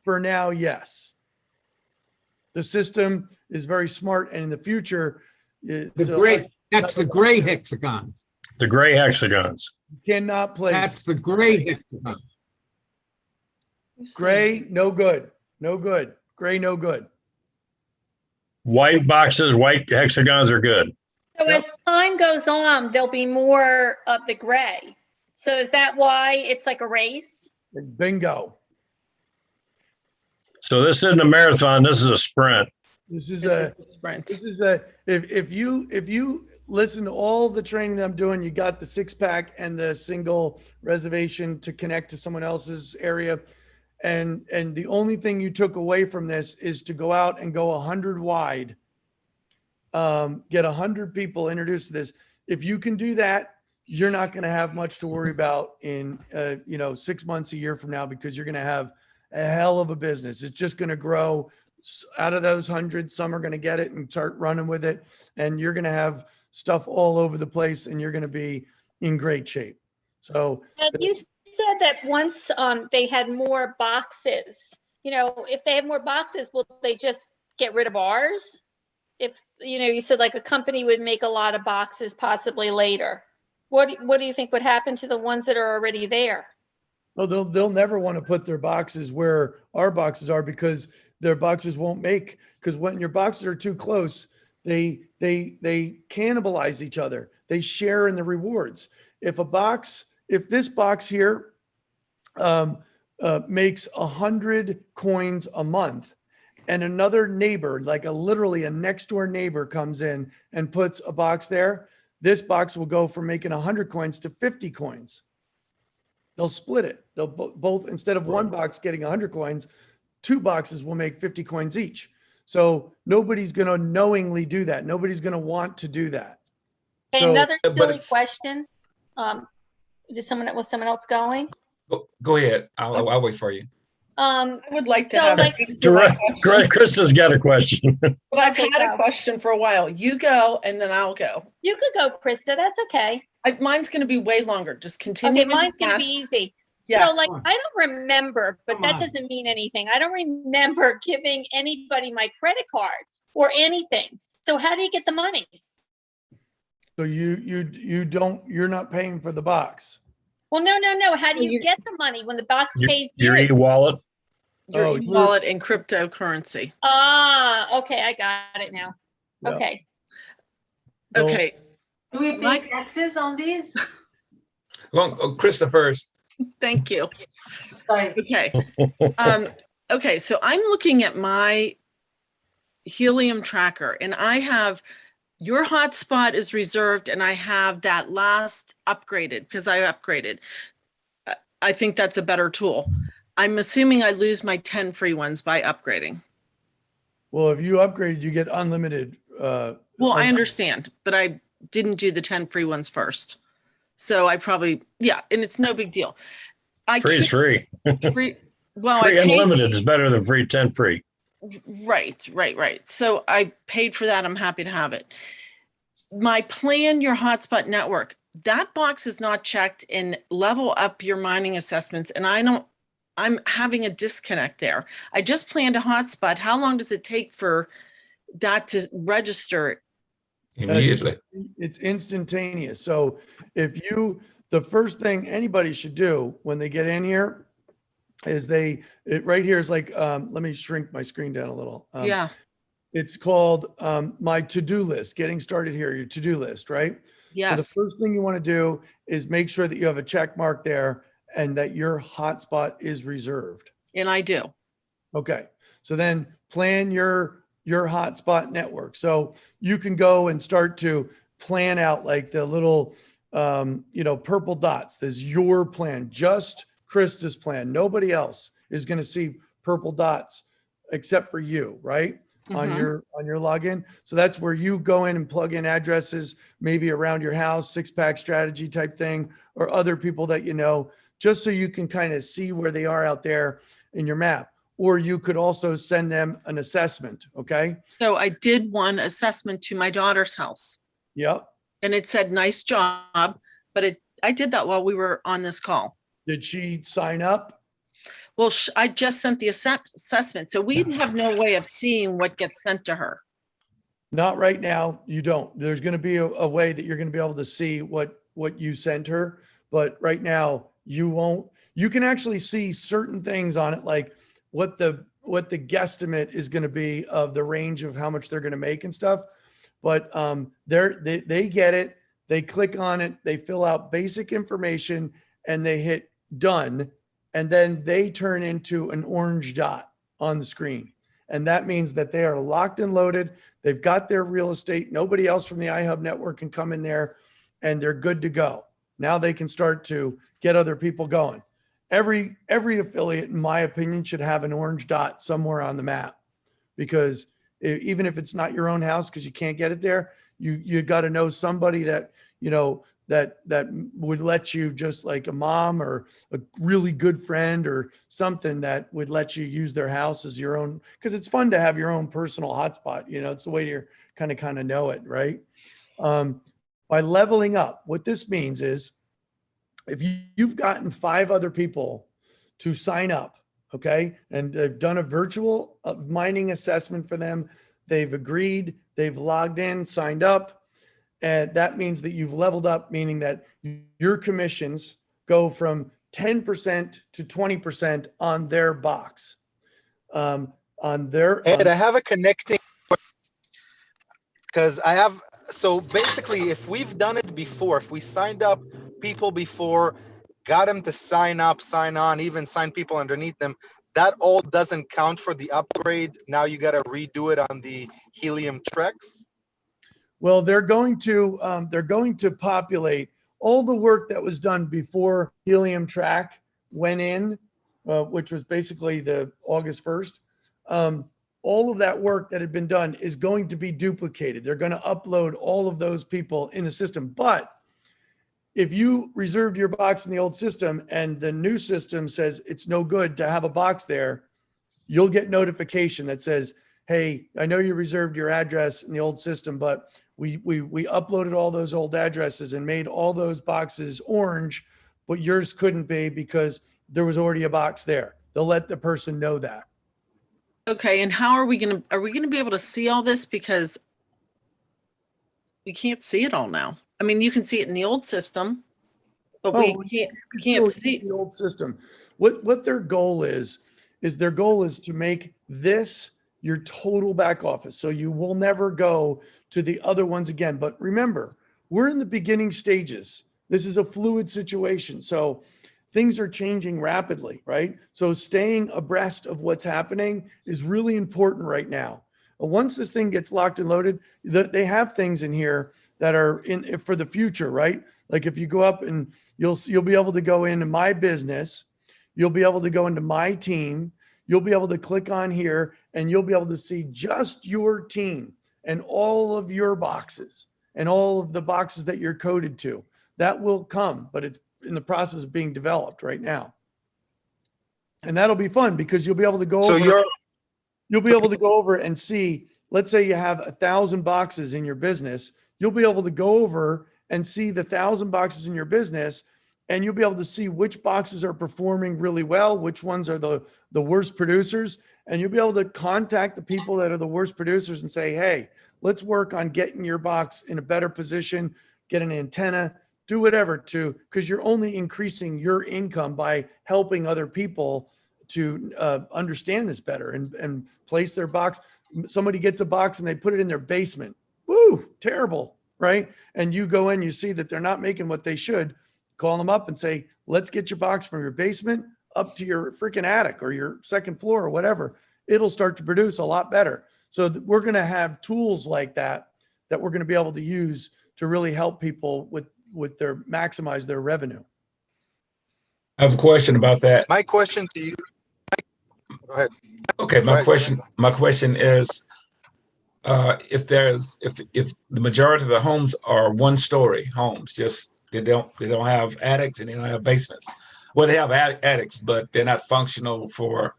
For now, yes. The system is very smart, and in the future, That's the gray hexagon. The gray hexagons. cannot place That's the gray hexagon. gray. No good. No good. Gray. No good. White boxes, white hexagons are good. So Yep. as time goes on, there'll be more of the gray. So is that why it's like a race? Bingo. So this isn't a marathon, this is a sprint. This is a. Sprint. This is a. If you listen to all the training that I'm doing, you got the 6-pack and the single reservation to connect to someone else's area. And the only thing you took away from this is to go out and go 100 wide. Get 100 people introduced to this. If you can do that, you're not going to have much to worry about in 6 months, a year from now, because you're going to have a hell of a business. It's just going to grow. Out of those 100, some are going to get it and start running with it, and you're going to have stuff all over the place, and you're going to be in great shape. So And you said that once they had more boxes, if they have more boxes, will they just get rid of ours? If, you said like a company would make a lot of boxes possibly later. What do you think would happen to the ones that are already there? well, they'll never want to put their boxes where our boxes are, because their boxes won't make, because when your boxes are too close, they cannibalize each other. They share in the rewards. If this box here makes 100 coins a month, and another neighbor, like literally a next door neighbor, comes in and puts a box there, this box will go from making 100 coins to 50 coins. They'll split it. They'll both, instead of one box getting 100 coins, 2 boxes will make 50 coins each. So nobody's going to knowingly do that. Nobody's going to want to do that. Okay, So- another But silly it's- was someone else going? Go ahead. I'll wait for you. I would like to So, have. like- an answer my question, Krista's got a question. But I've Okay, had go. a question for a while. You go and then I'll go. You could go, Krista. That's okay. Mine's going to be way longer. Just continue. Okay, mine's gonna be easy. Yeah. So like, Come on. I don't remember, but Come that on. doesn't mean anything. I don't remember giving anybody my credit card or anything. So how do you get the money? So you're not paying for the box. Well, no. How do Well, you get the money when the box pays Your you? e-wallet. your Oh, e-wallet and cryptocurrency. Ah, okay, I got it now. Yeah. Okay. So- Okay. Do we pay Mike- taxes on these? Well, Krista first. Thank you. Sorry. Okay. Okay, so I'm looking at my helium tracker and I have your hotspot is reserved and I have that last upgraded because I upgraded. I think that's a better tool. I'm assuming I lose my 10 free ones by upgrading. Well, if you upgrade, you get unlimited. Well, I understand, but I didn't do the 10 free ones first. So I probably, yeah, and it's no big deal. Free is free. Well, Free I paid, unlimited is better than free 10 free. right. So I paid for that. I'm happy to have it. My plan, your hotspot network, that box is not checked and level up your mining assessments. And I'm having a disconnect there. I just planned a hotspot. How long does it take for that to register? Immediately. It's instantaneous. So the first thing anybody should do when they get in here is right here is like, let me shrink my screen down a little. Yeah, It's called my to-do list, getting started here, your to-do list, right? So yes. the first thing you want to do is make sure that you have a check mark there and that your hotspot is reserved. And I do. Okay. So then plan your hotspot network. So you can go and start to plan out like the little, purple dots. There's your plan, just Krista's plan. Nobody else is going to see purple dots except for you, right? On your login. So that's where you go in and plug in addresses, maybe around your house, 6-pack strategy type thing, or other people that you know, just so you can kind of see where they are out there in your map. Or you could also send them an assessment. Okay. So I did one assessment to my daughter's house Yep. and it said, nice job. But I did that while we were on this call. Did she sign up? Well, I just sent the assessment. So we have no way of seeing what gets sent to her. Not right now. You don't. There's going to be a way that you're going to be able to see what you sent her. But right now you won't. You can actually see certain things on it, like what the guesstimate is going to be of the range of how much they're going to make and stuff. But they get it. They click on it. They fill out basic information and they hit done. And then they turn into an orange dot on the screen. And that means that they are locked and loaded. They've got their real estate. Nobody else from the iHub network can come in there and they're good to go. Now they can start to get other people going. Every affiliate, in my opinion, should have an orange dot somewhere on the map, because even if it's not your own house, because you can't get it there, you got to know somebody that, that would let you, just like a mom or a really good friend or something that would let you use their house as your own, because it's fun to have your own personal hotspot. It's the way you kind of know it, right? By leveling up, what this means is if you've gotten 5 other people to sign up, okay, and they've done a virtual mining assessment for them, they've agreed, they've logged in, signed up, and that means that you've leveled up, meaning that your commissions go from 10% to 20% on their box. Ed, I have a connecting, because so basically, if we've done it before, if we signed up people before, got them to sign up, sign on, even sign people underneath them, that all doesn't count for the upgrade. Now you got to redo it on the Helium Treks. Well, they're going to populate all the work that was done before Helium Track went in, which was basically the August 1st. All of that work that had been done is going to be duplicated. They're going to upload all of those people in the system. But if you reserved your box in the old system and the new system says it's no good to have a box there, you'll get notification that says, hey, I know you reserved your address in the old system, but we uploaded all those old addresses and made all those boxes orange, but yours couldn't be because there was already a box there. They'll let the person know that. Okay, and how are we going to be able to see all this? Because we can't see it all now. I mean, you can see it in the old system, but we can't still see use the old system. What their goal is is their goal is to make this your total back office. So you will never go to the other ones again. But remember, we're in the beginning stages. This is a fluid situation. So things are changing rapidly, right? So staying abreast of what's happening is really important right now. Once this thing gets locked and loaded, they have things in here that are in for the future, right? Like if you go up and you'll be able to go into my business, you'll be able to go into my team, you'll be able to click on here and you'll be able to see just your team and all of your boxes and all of the boxes that you're coded to. That will come, but it's in the process of being developed right now. And that'll be fun because you'll be able to go you'll be able to go over and see, let's say you have 1,000 boxes in your business, you'll be able to go over and see the 1,000 boxes in your business, and you'll be able to see which boxes are performing really well, which ones are the worst producers, and you'll be able to contact the people that are the worst producers and say, hey, let's work on getting your box in a better position, get an antenna, do whatever because you're only increasing your income by helping other people to understand this better and place their box. Somebody gets a box and they put it in their basement. Woo, terrible, right? And you go in, you see that they're not making what they should. Call them up and say, let's get your box from your basement up to your freaking attic or your second floor or whatever. It'll start to produce a lot better. So we're going to have tools like that we're going to be able to use to really help people with their maximize their revenue. I have a question about that. My question to you. Go ahead. Okay, Go ahead. my question is, if the majority of the homes are one-story homes, just they don't have attics and they don't have basements. Well, they have attics, but they're not functional for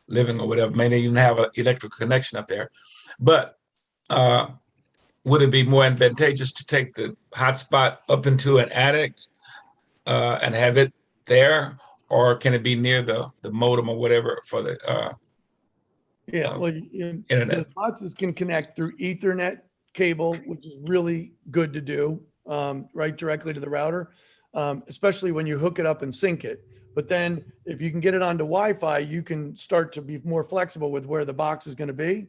living or whatever. Maybe they even have an electrical connection up there. But would it be more advantageous to take the hotspot up into an attic and have it there, or can it be near the modem or whatever for the internet? The boxes can connect through Ethernet cable, which is really good to do, right directly to the router, especially when you hook it up and sync it. But then if you can get it onto Wi-Fi, you can start to be more flexible with where the box is going to be.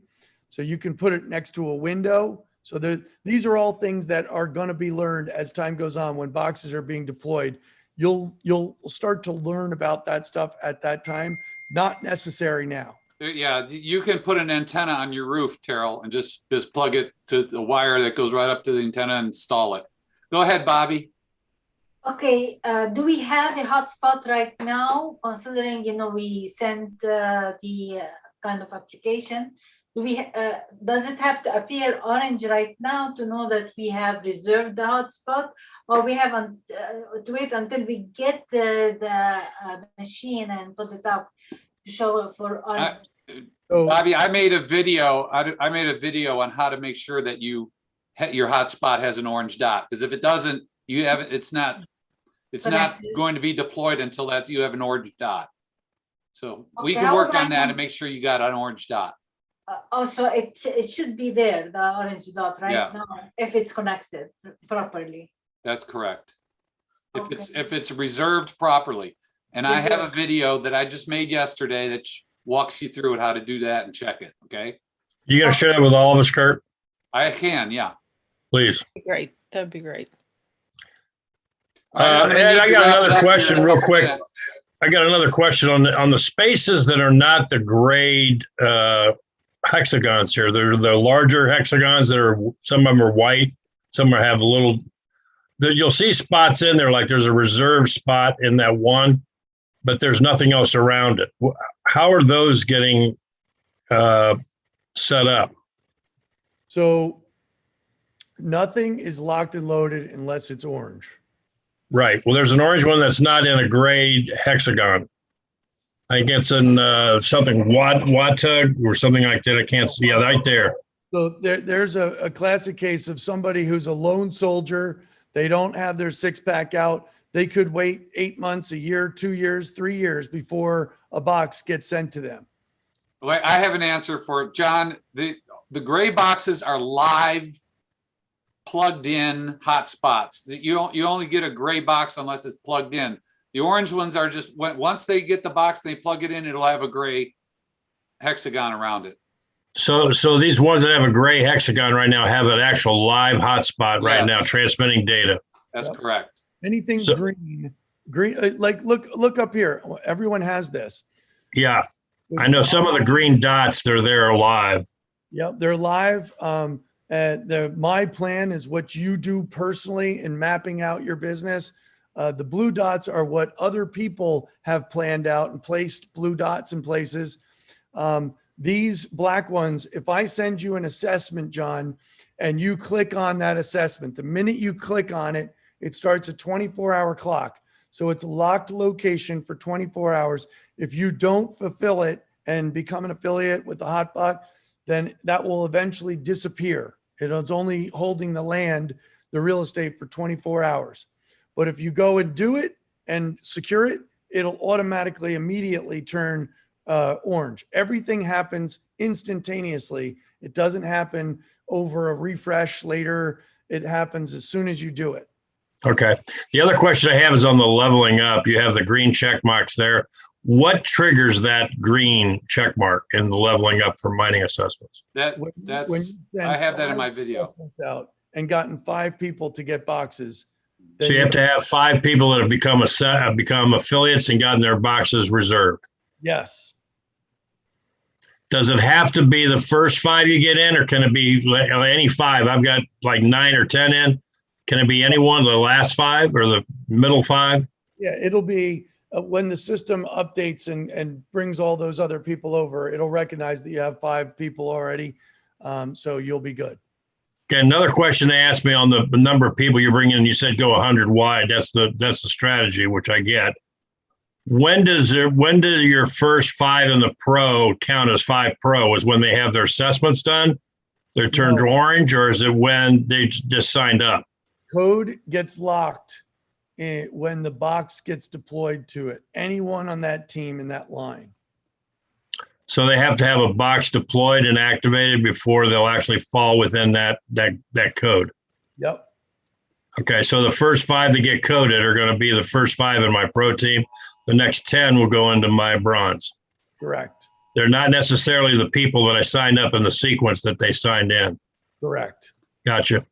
So you can put it next to a window. So these are all things that are going to be learned as time goes on. When boxes are being deployed, you'll start to learn about that stuff at that time. Not necessary now. Yeah, you can put an antenna on your roof, Terrell, and just plug it to the wire that goes right up to the antenna and install it. Go ahead, Bobby. Okay, do we have a hotspot right now, considering, we sent the kind of application? Does it have to appear orange right now to know that we have reserved the hotspot, or we have to wait until we get the machine and put it up to show for orange? Bobby, I made a video. I made a video on how to make sure that your hotspot has an orange dot, because if it doesn't, it's not going to be deployed until that you have an orange dot. So we can work on that and make sure you got an orange dot. Also, it should be there, the orange dot right now, if it's connected properly. That's correct. If it's reserved properly. And I have a video that I just made yesterday that walks you through it, how to do that and check it. Okay. You got to share that with all of us, Curt? I can, yeah. Please. Great. That'd be great. And I got another question real quick. I got another question on the spaces that are not the grade hexagons here. They're the larger hexagons that are, some of them are white, some have a little, you'll see spots in there, like there's a reserved spot in that one, but there's nothing else around it. How are those getting set up? So nothing is locked and loaded unless it's orange. Right. Well, there's an orange one that's not in a grade hexagon. I think it's in something Watug or something like that. I can't see. Yeah, right there. So there's a classic case of somebody who's a lone soldier. They don't have their six-pack out. They could wait 8 months, a year, 2 years, 3 years before a box gets sent to them. Well, I have an answer for it, John. The gray boxes are live, plugged in hotspots. You only get a gray box unless it's plugged in. The orange ones are just, once they get the box, they plug it in, it'll have a gray hexagon around it. So these ones that have a gray hexagon right now have an actual live hotspot right Yes. now transmitting data. That's Yep. correct. Anything So- green, like look up here. Everyone has this. Yeah, I know some of the green dots, they're live. Yep, they're live. My plan is what you do personally in mapping out your business. The blue dots are what other people have planned out and placed blue dots in places. These black ones, if I send you an assessment, John, and you click on that assessment, the minute you click on it, it starts a 24-hour clock. So it's a locked location for 24 hours. If you don't fulfill it and become an affiliate with the Hotbot, then that will eventually disappear. It's only holding the land, the real estate, for 24 hours. But if you go and do it and secure it, it'll automatically immediately turn orange. Everything happens instantaneously. It doesn't happen over a refresh later. It happens as soon as you do it. Okay. The other question I have is on the leveling up. You have the green check marks there. What triggers that green check mark in the leveling up for mining assessments? That's, you send I have that in 5 my video. assessments out and gotten 5 people to get boxes. So then you have to have 5 people that have become affiliates and gotten their boxes reserved. Yes. Does it have to be the first 5 you get in, or can it be any 5? I've got like 9 or 10 in. Can it be any one of the last 5 or the middle 5? Yeah, it'll be when the system updates and brings all those other people over, it'll recognize that you have 5 people already. So you'll be good. Okay, another question they asked me on the number of people you're bringing in, you said go 100 wide. That's the strategy, which I get. When do your first 5 in the pro count as 5 pro? Is when they have their assessments done, they're turned No. orange, or is it when they just signed up? Code gets locked when the box gets deployed to it. Anyone on that team in that line. So they have to have a box deployed and activated before they'll actually fall within that code. Yep. Okay, so the first 5 that get coded are going to be the first 5 in my pro team. The next 10 will go into my bronze. Correct. They're not necessarily the people that I signed up in the sequence that they signed in. Correct. Gotcha.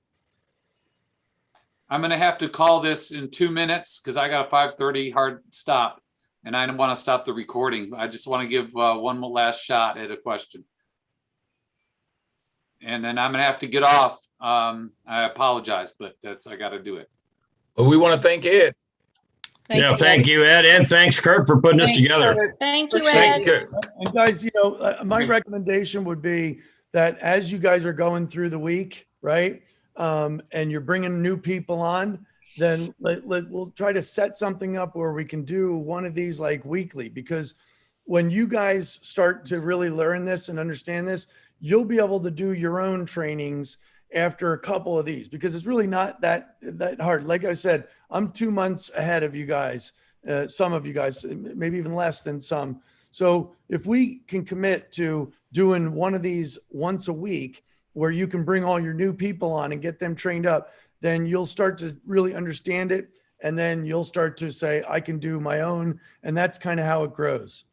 I'm gonna have to call this in 2 minutes because I got a 5:30 hard stop, and I don't want to stop the recording. I just want to give one more last shot at a question, and then I'm gonna have to get off. I apologize, but I got to do it. Well, we want to thank Ed. Thank you, Ed. And thanks, Kurt, for putting this together. Thank you, Thank Ed. you. And guys, my recommendation would be that as you guys are going through the week, right, and you're bringing new people on, then we'll try to set something up where we can do one of these like weekly, because when you guys start to really learn this and understand this, you'll be able to do your own trainings after a couple of these, because it's really not that hard. Like I said, I'm 2 months ahead of you guys, some of you guys, maybe even less than some. So if we can commit to doing one of these once a week, where you can bring all your new people on and get them trained up, then you'll start to really understand it. And then you'll start to say, I can do my own. And that's kind of how it grows.